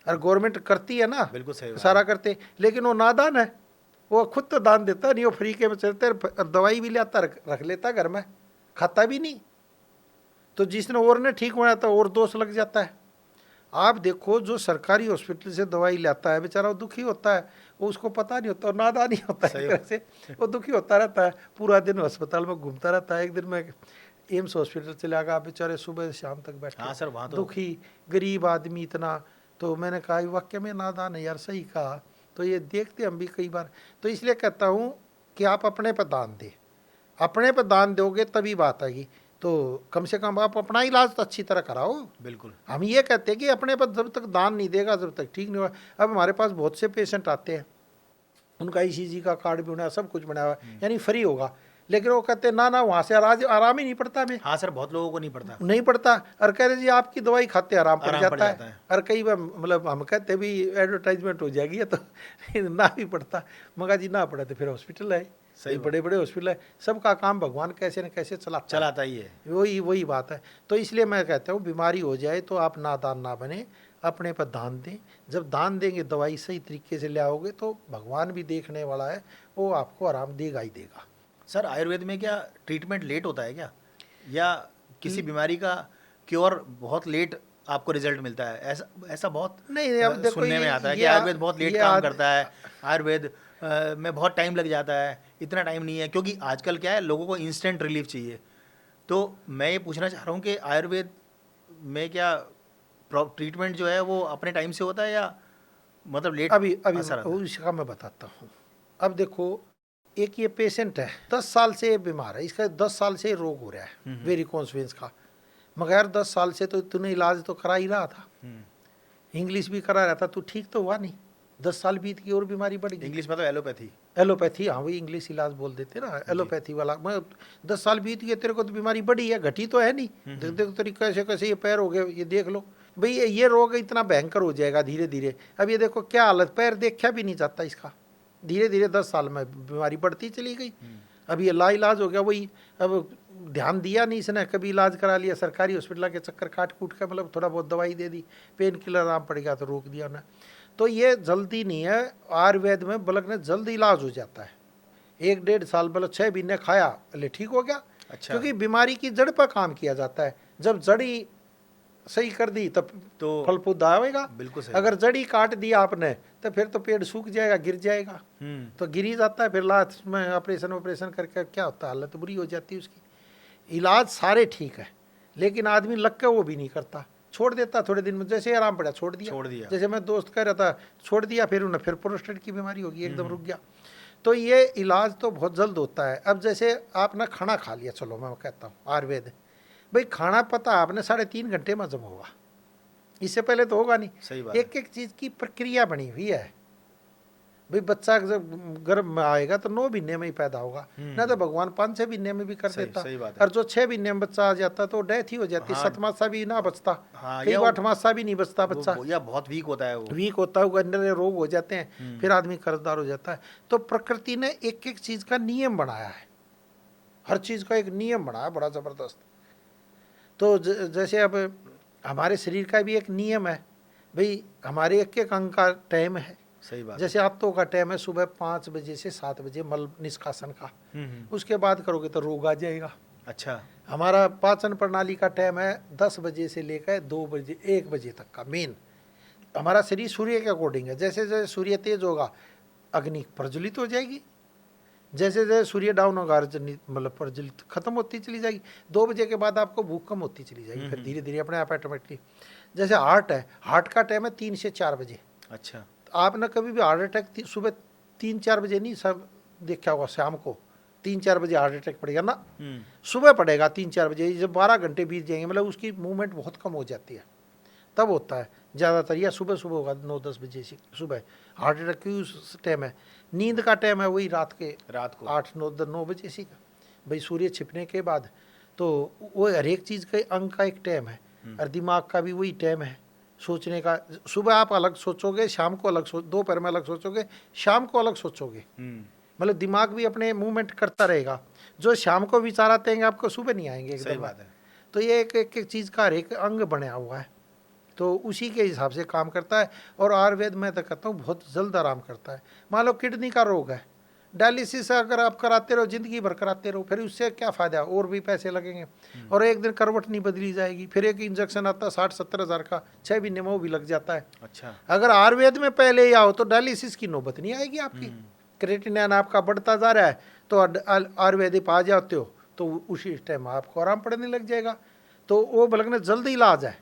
और गवर्नमेंट करती है ना, बिल्कुल सही बात सारा करते। लेकिन वो नादान है, वो खुद तो दान देता नहीं, वो फ्री के में चलते, और दवाई भी लाता रख लेता घर में, खाता भी नहीं। तो जिसने और ने ठीक होना था और दोष लग जाता है। आप देखो जो सरकारी हॉस्पिटल से दवाई लाता है बेचारा वो दुखी होता है, वो उसको पता नहीं होता, नादान नहीं होता है, एक तरह से वो दुखी होता रहता है, पूरा दिन अस्पताल में घूमता रहता है। एक दिन मैं एम्स हॉस्पिटल चला गया, बेचारे सुबह से शाम तक बैठे, हाँ सर, वहाँ तो दुखी गरीब आदमी इतना। तो मैंने कहा वाक्य में नादान है यार, सही कहा। तो ये देखते हम भी कई बार। तो इसलिए कहता हूँ कि आप अपने पर दान दें, अपने पर दान दोगे तभी बात आएगी। तो कम से कम आप अपना इलाज तो अच्छी तरह कराओ। बिल्कुल। हम ये कहते हैं कि अपने पर जब तक दान नहीं देगा जब तक ठीक नहीं होगा। अब हमारे पास बहुत से पेशेंट आते हैं, उनका ईसीजी का कार्ड भी बना, सब कुछ बना हुआ है, यानी फ्री होगा, लेकिन वो कहते हैं ना ना वहाँ से आराम ही नहीं पड़ता हमें। हाँ सर, बहुत लोगों को नहीं पड़ता। और कह रहे जी आपकी दवाई खाते आराम पड़ जाता है। है। और कई बार मतलब हम कहते भी एडवर्टाइजमेंट हो जाएगी तो ना भी पड़ता, मगर जी ना पड़ा तो फिर हॉस्पिटल है, सही बड़े बड़े हॉस्पिटल है, सबका काम भगवान कैसे न कैसे चलाता ही है। वही बात है। तो इसलिए मैं कहता हूँ बीमारी हो जाए तो आप नादान ना बने, अपने पर दान दें। जब दान देंगे दवाई सही तरीके से ले आओगे तो भगवान भी देखने वाला है, वो आपको आराम देगा ही देगा। सर आयुर्वेद में क्या ट्रीटमेंट लेट होता है क्या, या किसी बीमारी का क्योर बहुत लेट आपको रिजल्ट मिलता है? ऐसा बहुत नहीं, अब देखो सुनने में आता है कि आयुर्वेद बहुत लेट काम करता है, आयुर्वेद में बहुत टाइम लग जाता है। इतना टाइम नहीं है, क्योंकि आजकल क्या है, लोगों को इंस्टेंट रिलीफ चाहिए। तो मैं ये पूछना चाह रहा हूँ कि आयुर्वेद में क्या ट्रीटमेंट जो है वो अपने टाइम से होता है या मतलब लेट? अभी उसका मैं बताता हूँ। अब देखो एक ये पेशेंट है 10 साल से बीमार है, इसका 10 साल से रोग हो रहा है वेरिकोस वेन्स का, मगर यार 10 साल से तो तूने इलाज तो करा ही रहा था, इंग्लिश भी करा रहा था, तू ठीक तो हुआ नहीं, 10 साल बीत गई और बीमारी बढ़ गई। इंग्लिश में तो एलोपैथी, हाँ वही इंग्लिश इलाज बोल देते ना, एलोपैथी वाला। मैं 10 साल बीत गए, तेरे को तो बीमारी बढ़ी है, घटी तो है नहीं। देखो तेरी कैसे कैसे ये पैर हो गए, ये देख लो भाई, ये रोग इतना भयंकर हो जाएगा धीरे धीरे। अब ये देखो क्या हालत, पैर देखा भी नहीं जाता इसका, धीरे धीरे 10 साल में बीमारी बढ़ती चली गई। अब ये लाइलाज हो गया। वही अब ध्यान दिया नहीं इसने, कभी इलाज करा लिया सरकारी हॉस्पिटल के चक्कर काट कूट कर, मतलब थोड़ा बहुत दवाई दे दी, पेन किलर आराम पड़ गया तो रोक दिया उन्हें। तो ये जल्दी नहीं है, आयुर्वेद में बल्कि ने जल्दी इलाज हो जाता है। 1-1.5 साल मतलब 6 महीने खाया ले ठीक हो गया। अच्छा। क्योंकि बीमारी की जड़ पर काम किया जाता है, जब जड़ी सही कर दी तब तो फल फूल आएगा। बिल्कुल सही। अगर जड़ी काट दी आपने तो फिर तो पेड़ सूख जाएगा, गिर जाएगा, तो गिर ही जाता है। फिर लास्ट में ऑपरेशन करके क्या होता है, हालत बुरी हो जाती है उसकी। इलाज सारे ठीक है, लेकिन आदमी लग के वो भी नहीं करता, छोड़ देता थोड़े दिन में, जैसे आराम पड़ा छोड़ दिया। जैसे मैं दोस्त कह रहा था छोड़ दिया, फिर उन्हें फिर प्रोस्टेट की बीमारी होगी, एकदम रुक गया। तो ये इलाज तो बहुत जल्द होता है। अब जैसे आपने खाना खा लिया, चलो मैं कहता हूँ आयुर्वेद भाई, खाना पता आपने 3.5 घंटे में हजम होगा, इससे पहले तो होगा नहीं। सही बात। एक चीज की प्रक्रिया बनी हुई है भाई, बच्चा जब गर्भ में आएगा तो 9 महीने में ही पैदा होगा, ना तो भगवान 5-6 महीने में भी कर देता। और जो 6 महीने में बच्चा आ जाता तो डेथ ही हो जाती। 7 मास सा भी ना बचता, कई 8 मास सा भी नहीं बचता बच्चा, या बहुत वीक होता है, वीक होता है, अंदर रोग हो जाते हैं, फिर आदमी कर्जदार हो जाता है। तो प्रकृति ने एक एक चीज का नियम बनाया है, हर चीज का एक नियम बनाया बड़ा जबरदस्त। तो जैसे अब हमारे शरीर का भी एक नियम है भाई, हमारे एक एक अंग का टाइम है। सही बात। जैसे आत्तों का टाइम है सुबह 5 बजे से 7 बजे मल निष्कासन का, उसके बाद करोगे तो रोग आ जाएगा। अच्छा। हमारा पाचन प्रणाली का टाइम है 10 बजे से लेकर 2 बजे 1 बजे तक का। मेन हमारा शरीर सूर्य के अकॉर्डिंग है, जैसे जैसे सूर्य तेज होगा अग्नि प्रज्वलित हो जाएगी, जैसे जैसे सूर्य डाउन होगा मतलब प्रज्वलित खत्म होती चली जाएगी। 2 बजे के बाद आपको भूख कम होती चली जाएगी, फिर धीरे धीरे अपने आप ऑटोमेटिकली। जैसे हार्ट है, हार्ट का टाइम है 3 से 4 बजे। अच्छा। आपने कभी भी हार्ट अटैक सुबह 3-4 बजे नहीं सब देखा होगा, शाम को 3-4 बजे हार्ट अटैक पड़ेगा ना, सुबह पड़ेगा 3-4 बजे। जब 12 घंटे बीत जाएंगे मतलब उसकी मूवमेंट बहुत कम हो जाती है, तब होता है ज़्यादातर, या सुबह सुबह होगा 9-10 बजे से सुबह हार्ट अटैक की उस टाइम है। नींद का टाइम है वही रात को 8-9 बजे से भाई, सूर्य छिपने के बाद। तो वो हर एक चीज़ के अंग का एक टाइम है, और दिमाग का भी वही टाइम है सोचने का। सुबह आप अलग सोचोगे, शाम को अलग दोपहर में अलग सोचोगे, शाम को अलग सोचोगे, मतलब दिमाग भी अपने मूवमेंट करता रहेगा। जो शाम को विचार आते हैं आपको सुबह नहीं आएंगे एकदम। सही बात है। तो ये एक चीज़ का हर एक अंग बना हुआ है, तो उसी के हिसाब से काम करता है। और आयुर्वेद में तो कहता हूँ बहुत जल्द आराम करता है। मान लो किडनी का रोग है, डायलिसिस अगर आप कराते रहो जिंदगी भर कराते रहो, फिर उससे क्या फायदा, और भी पैसे लगेंगे और एक दिन करवट नहीं बदली जाएगी। फिर एक इंजेक्शन आता है 60-70 हज़ार का, 6 महीने में वो भी लग जाता है। अच्छा। अगर आयुर्वेद में पहले ही आओ तो डायलिसिस की नौबत नहीं आएगी आपकी। क्रेटिनिन आपका बढ़ता जा रहा है तो आयुर्वेदिक आ जाते हो तो उसी टाइम आपको आराम पड़ने लग जाएगा। तो वो बल्कि जल्द इलाज है,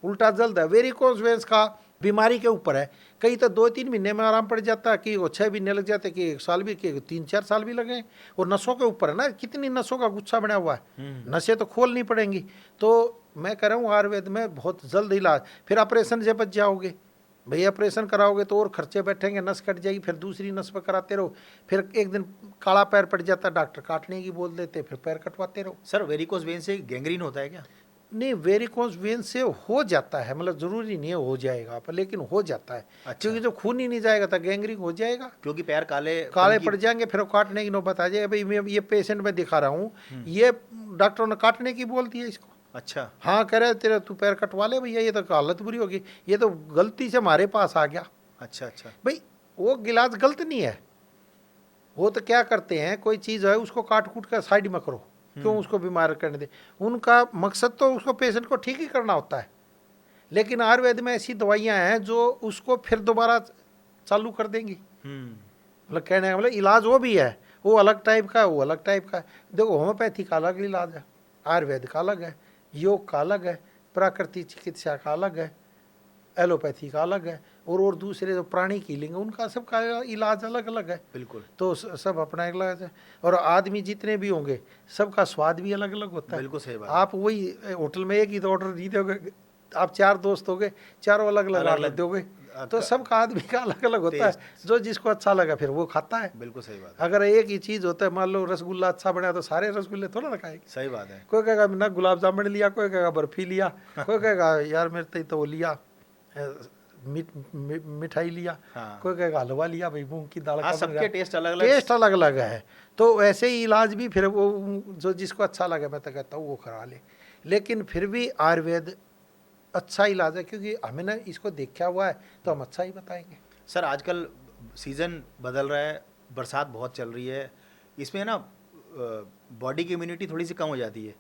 उल्टा जल्द है। वेरिकोज वेन्स का बीमारी के ऊपर है, कई तो 2-3 महीने में आराम पड़ जाता है, कि वो 6 महीने लग जाते, कि 1 साल भी, कि 3-4 साल भी लगे। और नसों के ऊपर है ना, कितनी नसों का गुच्छा बना हुआ है, नसें तो खोलनी पड़ेंगी। तो मैं कह रहा हूँ आयुर्वेद में बहुत जल्द इलाज। फिर ऑपरेशन से बच जाओगे भाई, ऑपरेशन कराओगे तो और खर्चे बैठेंगे, नस कट जाएगी, फिर दूसरी नस पर कराते रहो, फिर एक दिन काला पैर पड़ जाता, डॉक्टर काटने की बोल देते, फिर पैर कटवाते रहो। सर वेरिकोज वेन से गैंग्रीन होता है क्या? नहीं, वेरिकोज वेन से हो जाता है, मतलब जरूरी नहीं है हो जाएगा पर, लेकिन हो जाता है। अच्छा। क्योंकि जब खून ही नहीं जाएगा तो गैंग्रीन हो जाएगा, क्योंकि पैर काले काले पड़ जाएंगे, फिर वो काटने की नौबत आ जाएगी। भाई मैं ये पेशेंट में दिखा रहा हूँ, ये डॉक्टरों ने काटने की बोल दिया इसको। अच्छा। हाँ, कह रहे तेरा तू पैर कटवा ले भैया, ये तो हालत बुरी होगी, ये तो गलती से हमारे पास आ गया। अच्छा अच्छा। भाई वो गिलास गलत नहीं है, वो तो क्या करते हैं, कोई चीज़ है उसको काट कूट कर साइड में करो, क्यों उसको बीमार करने दे। उनका मकसद तो उसको पेशेंट को ठीक ही करना होता है। लेकिन आयुर्वेद में ऐसी दवाइयाँ हैं जो उसको फिर दोबारा चालू कर देंगी। मतलब कहने का मतलब इलाज वो भी है, वो अलग टाइप का है, वो अलग टाइप का है। देखो होम्योपैथी का अलग इलाज है, आयुर्वेद का अलग है, योग का अलग है, प्राकृतिक चिकित्सा का अलग है, एलोपैथी का अलग है, और दूसरे जो प्राणी हीलिंग है उनका सबका इलाज अलग अलग है। बिल्कुल। तो सब अपना अलग है। और आदमी जितने भी होंगे सबका स्वाद भी अलग अलग होता है। बिल्कुल सही बात। आप वही होटल में एक ही तो ऑर्डर नहीं दोगे, आप 4 दोस्त होगे, चारों अलग अलग ऑर्डर दोगे, तो सबका आदमी का अलग अलग होता है। जो जिसको अच्छा लगा फिर वो खाता है। बिल्कुल सही बात। अगर एक ही चीज़ होता है, मान लो रसगुल्ला अच्छा बना तो सारे रसगुल्ले थोड़ा ना खाएंगे। सही बात है। कोई कहेगा ना गुलाब जामुन लिया, कोई कहेगा बर्फी लिया, कोई कहेगा यार मेरे तो वो लिया मिठाई लिया, हाँ। कोई कहेगा हलवा लिया, भाई मूंग की दाल हाँ, का सबके टेस्ट अलग अलग अलग है। तो ऐसे ही इलाज भी फिर वो जो जिसको अच्छा लगे मैं तो कहता हूँ वो करा ले। लेकिन फिर भी आयुर्वेद अच्छा इलाज है, क्योंकि हमें ना इसको देखा हुआ है तो हम अच्छा ही बताएंगे। सर आजकल सीज़न बदल रहा है, बरसात बहुत चल रही है, इसमें ना बॉडी की इम्यूनिटी थोड़ी सी कम हो जाती है,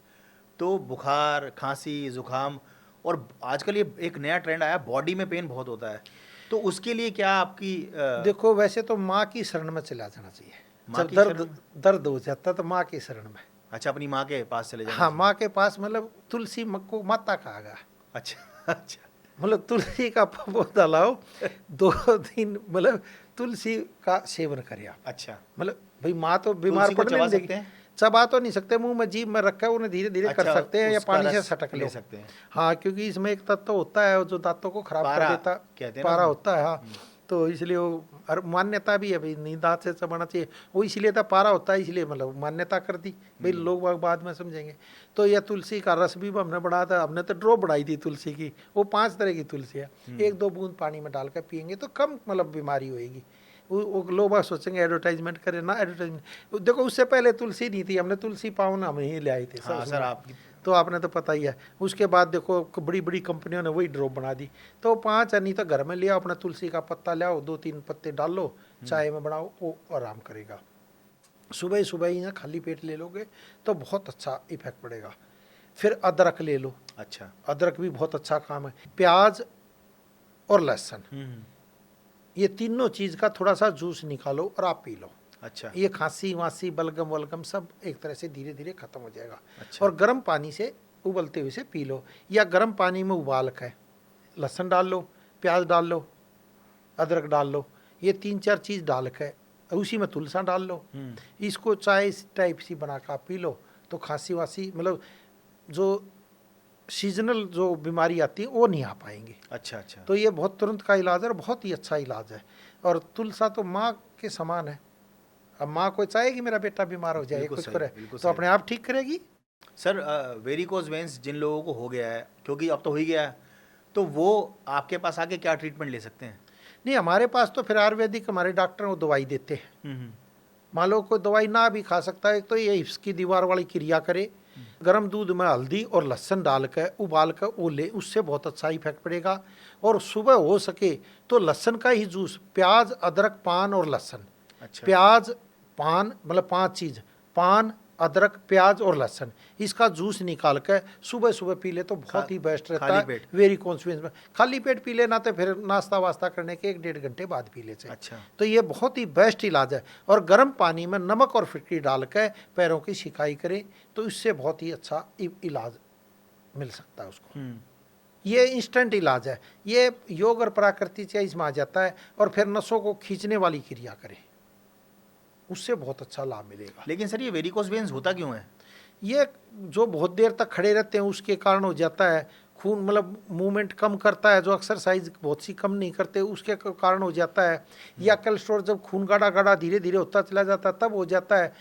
तो बुखार, खांसी, जुकाम, और आजकल ये एक नया ट्रेंड आया, बॉडी में पेन बहुत होता है, तो उसके लिए क्या आपकी देखो वैसे तो माँ की शरण में चला जाना चाहिए। जब दर्द हो जाता तो माँ की शरण में। अच्छा, अपनी माँ के पास चले जाना। हाँ, माँ के पास, मतलब तुलसी को माता कहा गया। अच्छा अच्छा। मतलब तुलसी का पौधा लाओ, 2 दिन मतलब तुलसी का सेवन करें आप। अच्छा। मतलब भाई माँ तो बीमार पड़ने नहीं देगी, चबा तो नहीं सकते, मुंह में जीभ में रखा है, उन्हें धीरे धीरे कर सकते हैं, या पानी से सटक ले सकते हैं। हाँ, क्योंकि इसमें एक तत्व होता है जो दांतों को खराब कर देता, पारा होता है। हाँ, तो इसलिए वो और मान्यता भी है भाई नहीं दांत से चबाना चाहिए, वो इसलिए था पारा होता है, इसलिए मतलब मान्यता कर दी भाई, लोग बाद में समझेंगे। तो यह तुलसी का रस भी हमने बढ़ाया था, हमने तो ड्रॉप बढ़ाई थी तुलसी की, वो 5 तरह की तुलसी है, 1-2 बूंद पानी में डाल कर पियेंगे तो कम मतलब बीमारी होएगी। वो लोग बात सोचेंगे एडवर्टाइजमेंट करें ना, एडवर्टाइजमेंट देखो उससे पहले तुलसी नहीं थी, हमने तुलसी पाउन हम ही ले आए थे। हाँ, सर आप तो आपने तो पता ही है। उसके बाद देखो बड़ी बड़ी कंपनियों ने वही ड्रॉप बना दी, तो 5 नहीं तो घर में ले आओ, अपना तुलसी का पत्ता ले आओ, 2-3 पत्ते डाल लो, चाय में बनाओ, वो आराम करेगा। सुबह सुबह ही ना खाली पेट ले लोगे तो बहुत अच्छा इफेक्ट पड़ेगा। फिर अदरक ले लो। अच्छा, अदरक भी बहुत अच्छा काम है। प्याज और लहसुन, ये तीनों चीज़ का थोड़ा सा जूस निकालो और आप पी लो। अच्छा। ये खांसी वांसी बलगम वलगम सब एक तरह से धीरे धीरे खत्म हो जाएगा। अच्छा। और गर्म पानी से उबलते हुए से पी लो, या गर्म पानी में उबाल कर लहसुन डाल लो, प्याज डाल लो, अदरक डाल लो, ये 3-4 चीज़ डाल कर उसी में तुलसा डाल लो, इसको चाय इस टाइप सी बना कर पी लो, तो खांसी वासी मतलब जो सीजनल जो बीमारी आती है वो नहीं आ पाएंगी। अच्छा अच्छा। तो ये बहुत तुरंत का इलाज है और बहुत ही अच्छा इलाज है। और तुलसा तो माँ के समान है। अब माँ कोई चाहेगी मेरा बेटा बीमार हो जाए, कुछ करे, तो अपने आप ठीक करेगी। सर वेरिकोज वेन्स जिन लोगों को हो गया है, क्योंकि अब तो हो ही गया है, तो वो आपके पास आके क्या ट्रीटमेंट ले सकते हैं? नहीं, हमारे पास तो फिर आयुर्वेदिक हमारे डॉक्टर वो दवाई देते हैं। मान लो कोई दवाई ना भी खा सकता है तो ये हिप्स की दीवार वाली क्रिया करे, गर्म दूध में हल्दी और लहसुन डाल कर उबाल कर वो ले, उससे बहुत अच्छा इफेक्ट पड़ेगा। और सुबह हो सके तो लहसुन का ही जूस, प्याज अदरक पान और लहसुन। अच्छा। प्याज पान, मतलब 5 चीज़, पान, अदरक, प्याज और लहसुन, इसका जूस निकाल कर सुबह सुबह पी ले तो बहुत ही बेस्ट रहता खाली है पेट? वेरी कॉन्स्टिपेशन में। खाली पेट पी लेना तो फिर नाश्ता वास्ता करने के 1-1.5 घंटे बाद पी ले चाहिए। अच्छा। तो ये बहुत ही बेस्ट इलाज है। और गर्म पानी में नमक और फिटकरी डाल कर पैरों की सिकाई करें तो इससे बहुत ही अच्छा इलाज मिल सकता है उसको। ये इंस्टेंट इलाज है। ये योग और प्राकृतिक से इसमें आ जाता है। और फिर नसों को खींचने वाली क्रिया करें, उससे बहुत अच्छा लाभ मिलेगा। लेकिन सर ये वेरिकोस वेन्स होता क्यों है? ये जो बहुत देर तक खड़े रहते हैं उसके कारण हो जाता है। खून मतलब मूवमेंट कम करता है, जो एक्सरसाइज बहुत सी कम नहीं करते उसके कारण हो जाता है। या कोलेस्ट्रॉल जब खून गाढ़ा गाढ़ा धीरे धीरे होता चला जाता है तब हो जाता है।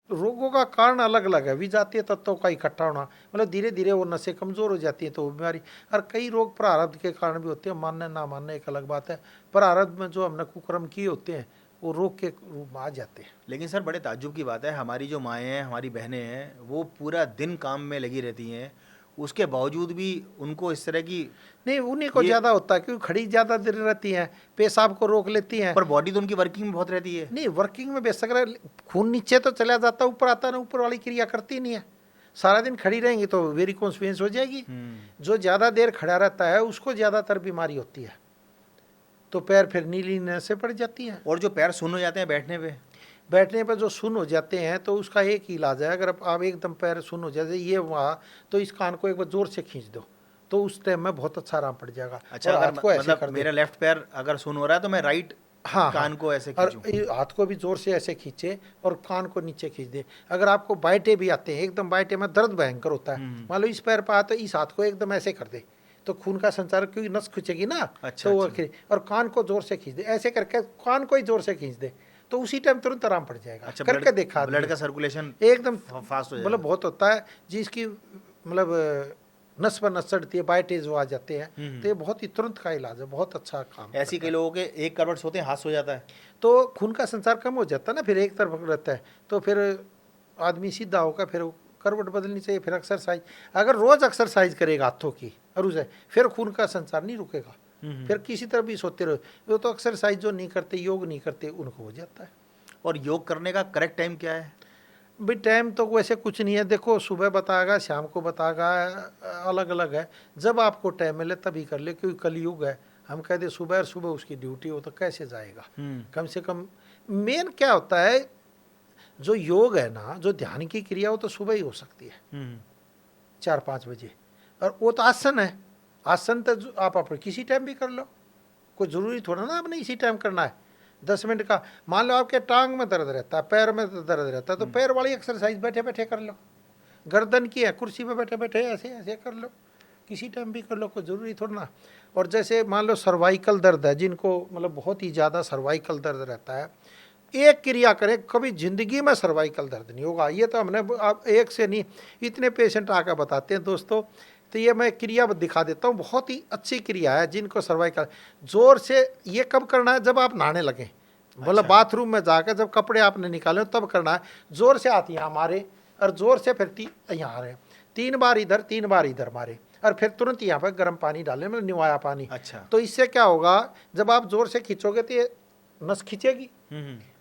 रोगों का कारण अलग अलग है, विजातीय तत्वों का इकट्ठा होना, मतलब धीरे धीरे वो नसें कमज़ोर हो जाती हैं तो वो बीमारी। और कई रोग प्रारब्ध के कारण भी होते हैं, मानना ना मानना एक अलग बात है। प्रारब्ध में जो हमने कुकर्म किए होते हैं वो रोग के रूप में आ जाते हैं। लेकिन सर बड़े ताज्जुब की बात है, हमारी जो माएँ हैं, हमारी बहनें हैं, वो पूरा दिन काम में लगी रहती हैं, उसके बावजूद भी उनको इस तरह की नहीं, उन्हीं को ये- ज़्यादा होता है क्योंकि खड़ी ज़्यादा देर रहती हैं, पेशाब को रोक लेती हैं। पर बॉडी तो उनकी वर्किंग में बहुत रहती है। नहीं, वर्किंग में बेशक रहे, खून नीचे तो चला जाता है, ऊपर आता ना, ऊपर वाली क्रिया करती नहीं है। सारा दिन खड़ी रहेंगी तो वेरिकोस वेन्स हो जाएगी। जो ज़्यादा देर खड़ा रहता है उसको ज़्यादातर बीमारी होती है, तो पैर फिर नीली नसें पड़ जाती हैं। और जो पैर सुन्न हो जाते हैं बैठने पर जो सुन्न हो जाते हैं तो उसका एक ही इलाज है। अगर आप एकदम पैर सुन्न हो जाए ये वहाँ, तो इस कान को एक बार जोर से खींच दो तो उस टाइम में बहुत अच्छा आराम पड़ जाएगा। अच्छा, और अगर हाथ को ऐसे मतलब कर दे। मेरा लेफ्ट पैर अगर सुन्न हो रहा है तो मैं राइट हाँ, कान को ऐसे और खींचूं। ये हाथ को भी जोर से ऐसे खींचे और कान को नीचे खींच दे। अगर आपको बाइटे भी आते हैं, एकदम बाइटे में दर्द भयंकर होता है, मान लो इस पैर पर आता है, इस हाथ को एकदम ऐसे कर दे तो खून का संचार, क्योंकि नस खींचेगी ना, अच्छा, तो वो अच्छा। और कान को जोर से खींच दे, ऐसे करके कान को ही जोर से खींच दे तो उसी टाइम तुरंत आराम पड़ जाएगा। अच्छा, करके देखा ब्लड का सर्कुलेशन एकदम फास्ट हो मतलब जाएगा। बहुत होता है जिसकी मतलब नस पर नस चढ़ती है, बाइटेज वो आ जाते हैं, तो ये बहुत ही तुरंत का इलाज है, बहुत अच्छा काम ऐसी करता कई है। लोगों के एक करवट सोते हैं हाथ सो जाता है। तो खून का संचार कम हो जाता है ना, फिर एक तरफ रहता है तो फिर आदमी सीधा होगा, फिर करवट बदलनी चाहिए, फिर एक्सरसाइज। अगर रोज एक्सरसाइज करेगा हाथों की और उसे, फिर खून का संचार नहीं रुकेगा, फिर किसी तरह भी सोते रहो। वो तो एक्सरसाइज जो नहीं करते, योग नहीं करते, उनको हो जाता है। और योग करने का करेक्ट टाइम क्या है? भाई टाइम तो वैसे कुछ नहीं है, देखो सुबह बताएगा, शाम को बताएगा, अलग अलग है। जब आपको टाइम मिले तभी कर ले, क्योंकि कलयुग है। हम कह दे सुबह और सुबह उसकी ड्यूटी हो तो कैसे जाएगा। कम से कम मेन क्या होता है, जो योग है ना, जो ध्यान की क्रिया, वो तो सुबह ही हो सकती है 4-5 बजे। और वो तो आसन है, आसन तो आप अपने किसी टाइम भी कर लो, कोई ज़रूरी थोड़ा ना आपने इसी टाइम करना है। 10 मिनट का, मान लो आपके टांग में दर्द रहता है, पैर में दर्द रहता है, तो पैर वाली एक्सरसाइज बैठे बैठे कर लो। गर्दन की है, कुर्सी पे बैठे बैठे ऐसे ऐसे कर लो, किसी टाइम भी कर लो, कोई ज़रूरी थोड़ा ना। और जैसे मान लो सर्वाइकल दर्द है, जिनको मतलब बहुत ही ज़्यादा सर्वाइकल दर्द रहता है, एक क्रिया करें, कभी जिंदगी में सर्वाइकल दर्द नहीं होगा। ये तो हमने आप एक से नहीं, इतने पेशेंट आकर बताते हैं दोस्तों। तो ये मैं क्रिया दिखा देता हूँ, बहुत ही अच्छी क्रिया है जिनको सर्वाइकल। जोर से ये कब करना है, जब आप नहाने लगें, मतलब बाथरूम में जाकर जब कपड़े आपने निकाले तब करना है। जोर से हाथ यहाँ मारे और जोर से फिर यहाँ आ रहे, 3 बार इधर 3 बार इधर मारे और फिर तुरंत यहाँ पर गर्म पानी डालें, मतलब निवाया पानी। अच्छा। तो इससे क्या होगा, जब आप जोर से खींचोगे तो ये नस खींचेगी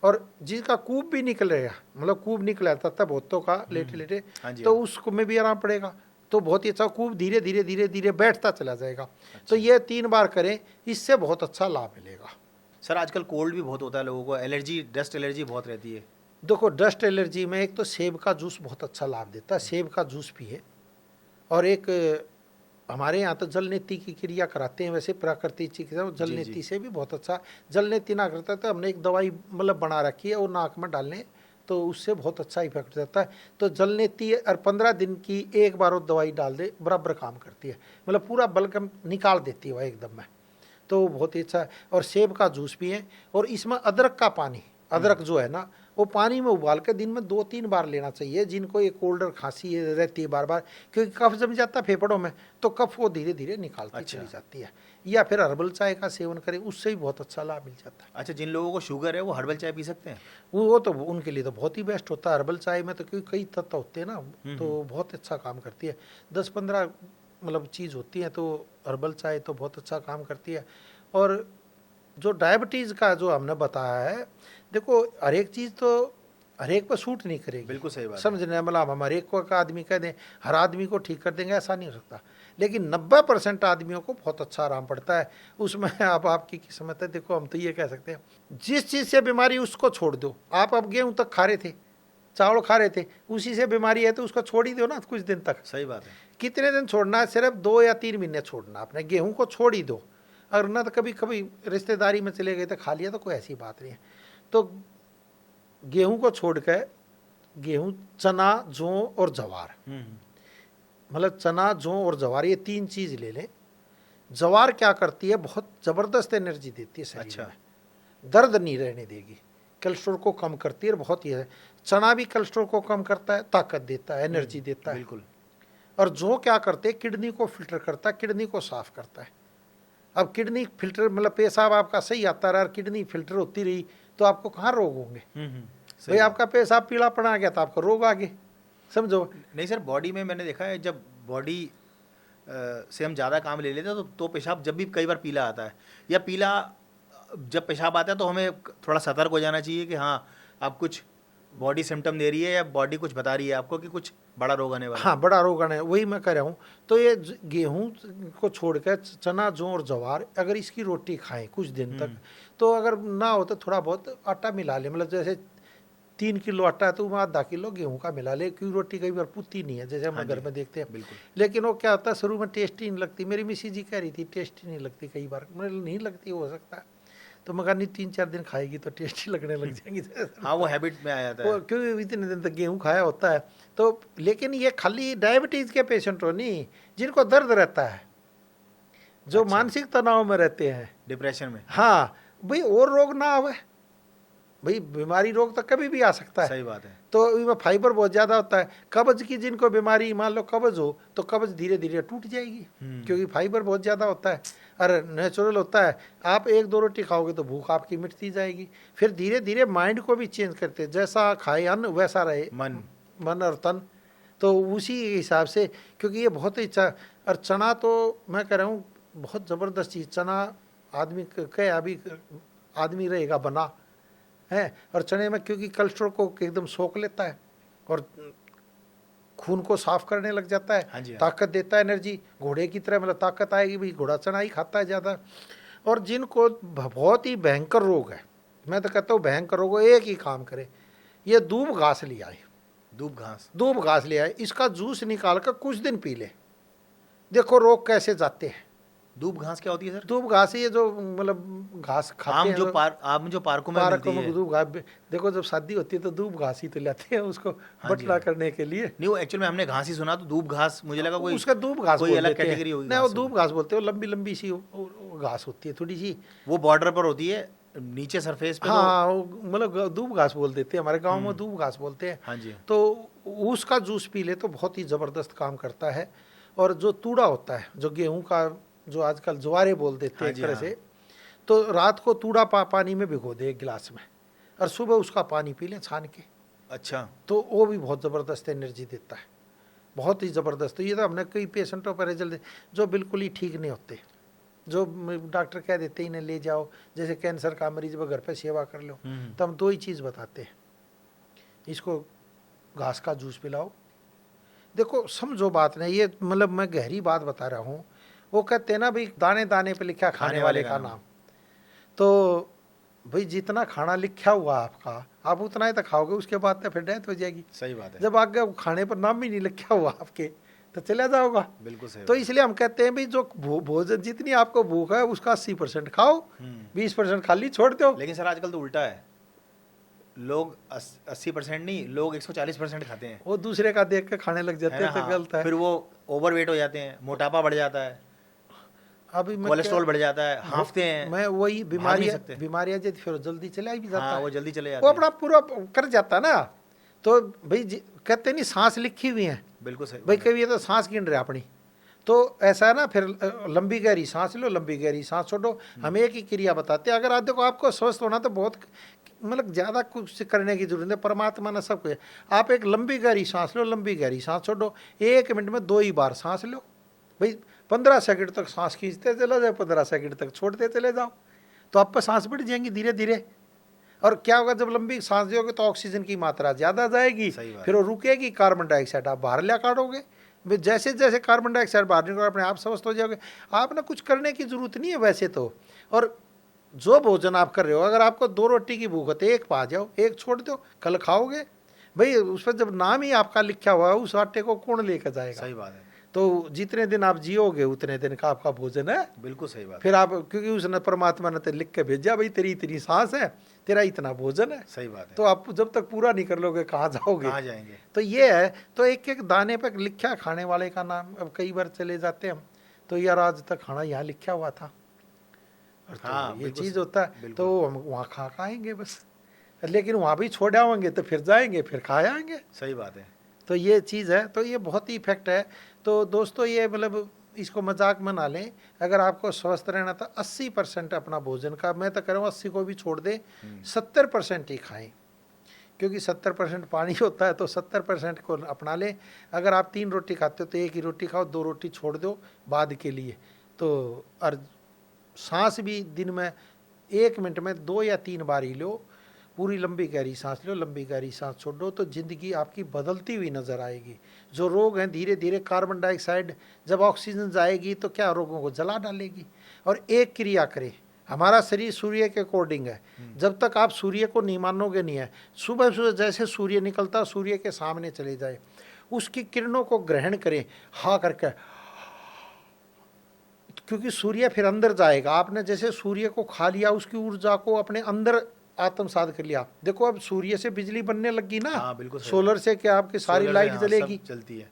और जिसका कूप भी निकलेगा, मतलब कूप निकला था बहुतों का लेटे लेटे, तो उसको में भी आराम पड़ेगा, तो बहुत ही अच्छा कूप धीरे धीरे धीरे धीरे बैठता चला जाएगा। अच्छा। तो ये 3 बार करें, इससे बहुत अच्छा लाभ मिलेगा। सर आजकल कोल्ड भी बहुत होता है लोगों को, एलर्जी, डस्ट एलर्जी बहुत रहती है। देखो डस्ट एलर्जी में एक तो सेब का जूस बहुत अच्छा लाभ देता है, सेब का जूस पिए। और एक हमारे यहाँ तो जल नीति की क्रिया कराते हैं, वैसे प्राकृतिक चिकित्सा जल नीति से भी बहुत अच्छा। जल नीति ना करता तो हमने एक दवाई मतलब बना रखी है, वो नाक में डालने तो उससे बहुत अच्छा इफेक्ट रहता है। तो जल नीति और 15 दिन की एक बार वो दवाई डाल दे, बराबर काम करती है, मतलब पूरा बलगम निकाल देती है वह एकदम में, तो बहुत ही अच्छा है। और सेब का जूस पिए, और इसमें अदरक का पानी, अदरक जो है ना, वो पानी में उबाल कर दिन में 2-3 बार लेना चाहिए, जिनको ये कोल्ड और खांसी रहती है बार बार, क्योंकि कफ जम जाता है फेफड़ों में, तो कफ वो धीरे धीरे निकालती चली जाती है। या फिर हर्बल चाय का सेवन करें, उससे भी बहुत अच्छा लाभ मिल जाता है। अच्छा, जिन लोगों को शुगर है वो हर्बल चाय पी सकते हैं? वो तो उनके लिए तो बहुत ही बेस्ट होता है हर्बल चाय में, तो क्योंकि कई तत्व होते हैं ना, तो बहुत अच्छा काम करती है। 10-15 मतलब चीज़ होती है, तो हर्बल चाय तो बहुत अच्छा काम करती है। और जो डायबिटीज़ का जो हमने बताया है, देखो हर एक चीज़ तो हर एक पर सूट नहीं करेगी। बिल्कुल सही बात है। समझने मतलब हम हर एक को का आदमी कह दें हर आदमी को ठीक कर देंगे, ऐसा नहीं हो सकता। लेकिन 90% आदमियों को बहुत अच्छा आराम पड़ता है उसमें। अब आपकी किस्मत है। देखो हम तो ये कह सकते हैं, जिस चीज़ से बीमारी उसको छोड़ दो। आप अब गेहूं तक खा रहे थे, चावल खा रहे थे, उसी से बीमारी है तो उसको छोड़ ही दो ना कुछ दिन तक। सही बात है। कितने दिन छोड़ना है? सिर्फ 2 या 3 महीने छोड़ना। आपने गेहूं को छोड़ ही दो। अगर ना तो कभी कभी रिश्तेदारी में चले गए तो खा लिया तो कोई ऐसी बात नहीं है। तो गेहूं को छोड़ कर गेहूं, चना, जौ और जवार, मतलब चना, जौ और जवार, ये 3 चीज ले लें। जवार क्या करती है? बहुत जबरदस्त एनर्जी देती है शरीर अच्छा। में, दर्द नहीं रहने देगी, कोलेस्ट्रॉल को कम करती है, बहुत ही है। चना भी कोलेस्ट्रॉल को कम करता है, ताकत देता है, एनर्जी देता है। बिल्कुल। और जौ क्या करते हैं? किडनी को फिल्टर करता है, किडनी को साफ करता है। अब किडनी फिल्टर मतलब पेशाब आपका सही आता रहा और किडनी फिल्टर होती रही तो आपको कहाँ रोग होंगे? सही भाई बात। आपका पेशाब पीला पड़ा गया तो आपको रोग आ गए, समझो। नहीं सर, बॉडी में मैंने देखा है जब बॉडी से हम ज़्यादा काम ले लेते हैं तो पेशाब जब भी कई बार पीला आता है या पीला जब पेशाब आता है तो हमें थोड़ा सतर्क हो जाना चाहिए कि हाँ आप कुछ बॉडी सिम्टम दे रही है या बॉडी कुछ बता रही है आपको कि कुछ बड़ा रोग आने वाला है। हाँ, बड़ा रोग आना है, वही मैं कह रहा हूँ। तो ये गेहूं को छोड़कर चना, जौ और जवार अगर इसकी रोटी खाएं कुछ दिन तक, तो अगर ना हो तो थोड़ा बहुत आटा मिला ले। मतलब जैसे 3 किलो आटा है तो उसमें आधा किलो गेहूं का मिला ले, क्योंकि रोटी कई बार पुत्ती नहीं है जैसे हम हाँ घर जी, में देखते हैं। बिल्कुल। लेकिन वो क्या होता है, शुरू में टेस्टी नहीं लगती। मेरी मिसी जी कह रही थी टेस्टी नहीं लगती, कई बार मतलब नहीं लगती, हो सकता है। तो मगर नहीं, 3-4 दिन खाएगी तो टेस्टी लगने लग जाएंगी। हाँ, वो हैबिट में आ जाता है। क्योंकि इतने दिन तक गेहूं खाया होता है। तो लेकिन ये खाली डायबिटीज के पेशेंट हो नहीं, जिनको दर्द रहता है, जो अच्छा। मानसिक तनाव में रहते हैं, डिप्रेशन में। हाँ भाई, और रोग ना आवे भाई, बीमारी रोग तो कभी भी आ सकता है। सही बात है। तो इसमें फाइबर बहुत ज़्यादा होता है। कब्ज की जिनको बीमारी, मान लो कब्ज हो तो कब्ज धीरे धीरे टूट जाएगी, क्योंकि फाइबर बहुत ज़्यादा होता है और नेचुरल होता है। आप 1-2 रोटी खाओगे तो भूख आपकी मिटती जाएगी। फिर धीरे धीरे माइंड को भी चेंज करते हैं, जैसा खाए अन्न वैसा रहे मन और तन। तो उसी हिसाब से, क्योंकि ये बहुत ही और चना तो मैं कह रहा हूँ बहुत ज़बरदस्त चीज़। चना आदमी कह अभी आदमी रहेगा बना है, और चने में क्योंकि कोलेस्ट्रॉल को एकदम सोख लेता है और खून को साफ करने लग जाता है। हाँ जी, हाँ। ताकत देता है, एनर्जी घोड़े की तरह, मतलब ताकत आएगी भाई, घोड़ा चना ही खाता है ज़्यादा। और जिनको बहुत ही भयंकर रोग है, मैं तो कहता हूँ भयंकर रोग, एक ही काम करे, ये दूब घास ले आए। दूब घास ले आए, इसका जूस निकाल कर कुछ दिन पी ले, देखो रोग कैसे जाते हैं। दूब घास क्या होती है सर? दूब घास ये जो मतलब घास खाते हैं, आम जो पार्कों में मिलती है। दूब घास, देखो जब शादी होती है तो दूब घास ही तो लाते हैं उसको बटला करने के लिए। नहीं, वो एक्चुअल में हमने घास ही सुना, तो दूब घास मुझे लगा कोई उसका दूब घास कोई अलग कैटेगरी होगी। नहीं, वो दूब घास बोलते हैं, लंबी लंबी सी घास होती है थोड़ी सी, वो बॉर्डर पर होती है नीचे सरफेस पे। हाँ, मतलब दूब घास बोल देते हैं, हमारे गाँव में दूब घास बोलते हैं। हाँ जी। तो उसका जूस पी ले तो बहुत ही ज़बरदस्त काम करता है। और जो तूड़ा होता है, जो गेहूँ का, जो आजकल ज्वारे बोल देते हैं एक तरह से, तो रात को तूड़ा पानी में भिगो दे 1 गिलास में, और सुबह उसका पानी पी लें छान के। अच्छा। तो वो भी बहुत ज़बरदस्त एनर्जी देता है, बहुत ही ज़बरदस्त। तो ये तो हमने कई पेशेंटों पर रिजल्ट जो बिल्कुल ही ठीक नहीं होते, जो डॉक्टर कह देते इन्हें ले जाओ, जैसे कैंसर का मरीज वो घर पे सेवा कर लो, तो हम 2 ही चीज़ बताते हैं, इसको घास का जूस पिलाओ। देखो समझो बात नहीं, ये मतलब मैं गहरी बात बता रहा हूँ। वो कहते हैं ना भाई, दाने दाने पे लिखा खाने वाले का नाम। तो भाई जितना खाना लिखा हुआ आपका, आप उतना ही तो खाओगे, उसके बाद तो फिर डेथ हो जाएगी। सही बात है। जब आगे खाने पर नाम ही नहीं लिखा हुआ आपके तो चला जाओगा। बिल्कुल सही। तो इसलिए हम कहते हैं भाई, जो भोजन जितनी आपको भूख है उसका 80% खाओ, 20% खाली छोड़ दो। लेकिन सर आजकल तो उल्टा है, लोग 80% नहीं, लोग 140% खाते हैं। वो दूसरे का देख के खाने लग जाते हैं, तो गलत है। फिर वो ओवरवेट हो जाते हैं, मोटापा बढ़ जाता है, अभी कोलेस्ट्रॉल बढ़ जाता है, हांफते हैं। मैं वही बीमारियां जब फिर जल्दी चला भी जाता है, वो जल्दी चले जाते वो हैं। अपना पूरा कर जाता ना। तो भाई कहते नहीं सांस लिखी हुई है, बिल्कुल सही भाई कभी ये तो सांस गिन रहे अपनी, तो ऐसा है ना, फिर लंबी गहरी सांस लो, लंबी गहरी सांस छोड़ो। हम एक ही क्रिया बताते हैं। अगर आप देखो, आपको स्वस्थ होना तो बहुत मतलब ज़्यादा कुछ करने की जरूरत है, परमात्मा ने सब कुछ। आप एक लंबी गहरी सांस लो, लंबी गहरी सांस छोड़ो, 1 मिनट में 2 ही बार सांस लो भाई। 15 सेकंड तक सांस खींचते चले जाओ, 15 सेकंड तक छोड़ते चले जाओ। तो आप पर सांस बढ़ जाएंगी धीरे धीरे। और क्या होगा, जब लंबी सांस लोगे तो ऑक्सीजन की मात्रा ज़्यादा जाएगी, फिर वो रुकेगी, कार्बन डाइऑक्साइड आप बाहर लिया काटोगे। जैसे जैसे कार्बन डाइऑक्साइड बाहर निकलोगे अपने आप स्वस्थ हो जाओगे। आप ना कुछ करने की जरूरत नहीं है वैसे तो। और जो भोजन आप कर रहे हो, अगर आपको 2 रोटी की भूख है तो एक पा जाओ, एक छोड़ दो, कल खाओगे भाई। उस पर जब नाम ही आपका लिखा हुआ है, उस आटे को कौन लेकर जाएगा? सही बात है। तो जितने दिन आप जियोगे उतने दिन का आपका भोजन है। बिल्कुल सही बात। फिर आप, क्योंकि उसने परमात्मा ने तो लिख के भेजा भाई तेरी इतनी सांस है, तेरा इतना भोजन है। सही बात है। तो आप जब तक पूरा नहीं कर लोगे कहाँ जाओगे? कहाँ जाएंगे? तो ये है। तो एक एक दाने पर लिखा खाने वाले का नाम। अब कई बार चले जाते हम तो यार आज तक खाना यहाँ लिखा हुआ था, और तो हाँ, ये बिल्कुल चीज़ होता है। तो हम वहाँ खा आएंगे बस, लेकिन वहाँ भी छोड़ आएंगे तो फिर जाएंगे, फिर खा आएंगे। सही बात है। तो ये चीज़ है, तो ये बहुत ही इफेक्ट है। तो दोस्तों ये मतलब इसको मजाक में ना लें। अगर आपको स्वस्थ रहना तो 80% अपना भोजन का, मैं तो कह रहा हूँ 80 को भी छोड़ दे, 70% ही खाएं। क्योंकि 70% पानी होता है, तो 70% को अपना लें। अगर आप 3 रोटी खाते हो तो 1 ही रोटी खाओ, 2 रोटी छोड़ दो बाद के लिए। तो और सांस भी दिन में 1 मिनट में 2 या 3 बार ही लो। पूरी लंबी गहरी सांस लो, लंबी गहरी सांस छोड़ो, तो ज़िंदगी आपकी बदलती हुई नज़र आएगी। जो रोग हैं धीरे धीरे, कार्बन डाइऑक्साइड जब ऑक्सीजन जाएगी तो क्या रोगों को जला डालेगी। और एक क्रिया करें, हमारा शरीर सूर्य के अकॉर्डिंग है। जब तक आप सूर्य को नहीं मानोगे नहीं है। सुबह सुबह जैसे सूर्य निकलता, सूर्य के सामने चले जाए, उसकी किरणों को ग्रहण करें हाँ करके, क्योंकि सूर्य फिर अंदर जाएगा। आपने जैसे सूर्य को खा लिया, उसकी ऊर्जा को अपने अंदर आत्मसात कर लिया। देखो अब सूर्य से बिजली बनने लगी ना। हाँ, बिल्कुल सही सोलर से क्या आपकी सारी सोलर से, लाइट हाँ, जलेगी, सब चलती है।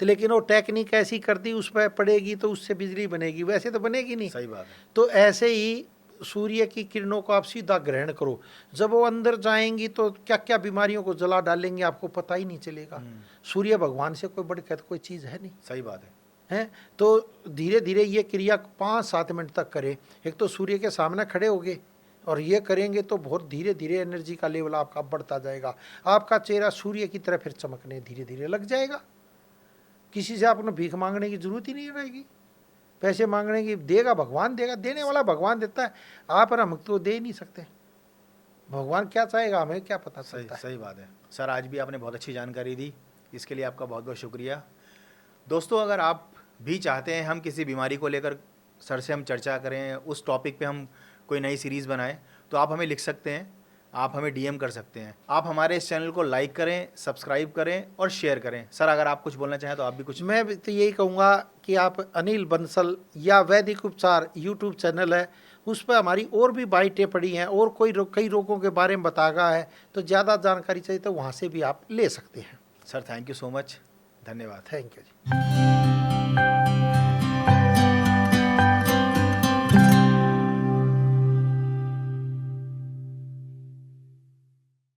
तो लेकिन वो टेक्निक ऐसी कर दी, उस पर पड़ेगी तो उससे बिजली बनेगी, वैसे तो बनेगी नहीं। सही बात है। तो ऐसे ही सूर्य की किरणों को आप सीधा ग्रहण करो। जब वो अंदर जाएंगी तो क्या क्या बीमारियों को जला डालेंगे आपको पता ही नहीं चलेगा। सूर्य भगवान से कोई बढ़कर कोई चीज़ है नहीं। सही बात है। तो धीरे धीरे ये क्रिया 5-7 मिनट तक करें। एक तो सूर्य के सामने खड़े होगे और ये करेंगे तो बहुत धीरे धीरे एनर्जी का लेवल आपका बढ़ता जाएगा। आपका चेहरा सूर्य की तरह फिर चमकने धीरे धीरे लग जाएगा। किसी से आपने भीख मांगने की जरूरत ही नहीं रहेगी। पैसे मांगने की, देगा भगवान देगा, देने वाला भगवान देता है। आप और हम तो दे ही नहीं सकते। भगवान क्या चाहेगा हमें क्या पता चलता है। सही बात है। सर आज भी आपने बहुत अच्छी जानकारी दी, इसके लिए आपका बहुत बहुत शुक्रिया। दोस्तों अगर आप भी चाहते हैं हम किसी बीमारी को लेकर सर से हम चर्चा करें, उस टॉपिक पे हम कोई नई सीरीज़ बनाएं, तो आप हमें लिख सकते हैं, आप हमें डीएम कर सकते हैं। आप हमारे इस चैनल को लाइक करें, सब्सक्राइब करें और शेयर करें। सर अगर आप कुछ बोलना चाहें तो आप भी कुछ। मैं भी तो यही कहूँगा कि आप अनिल बंसल या वैदिक उपचार यूट्यूब चैनल है, उस पर हमारी और भी बाइटें पड़ी हैं और कई रोगों के बारे में बताया है। तो ज़्यादा जानकारी चाहिए तो वहाँ से भी आप ले सकते हैं। Sir thank you so much, धन्यवाद। Thank you ji.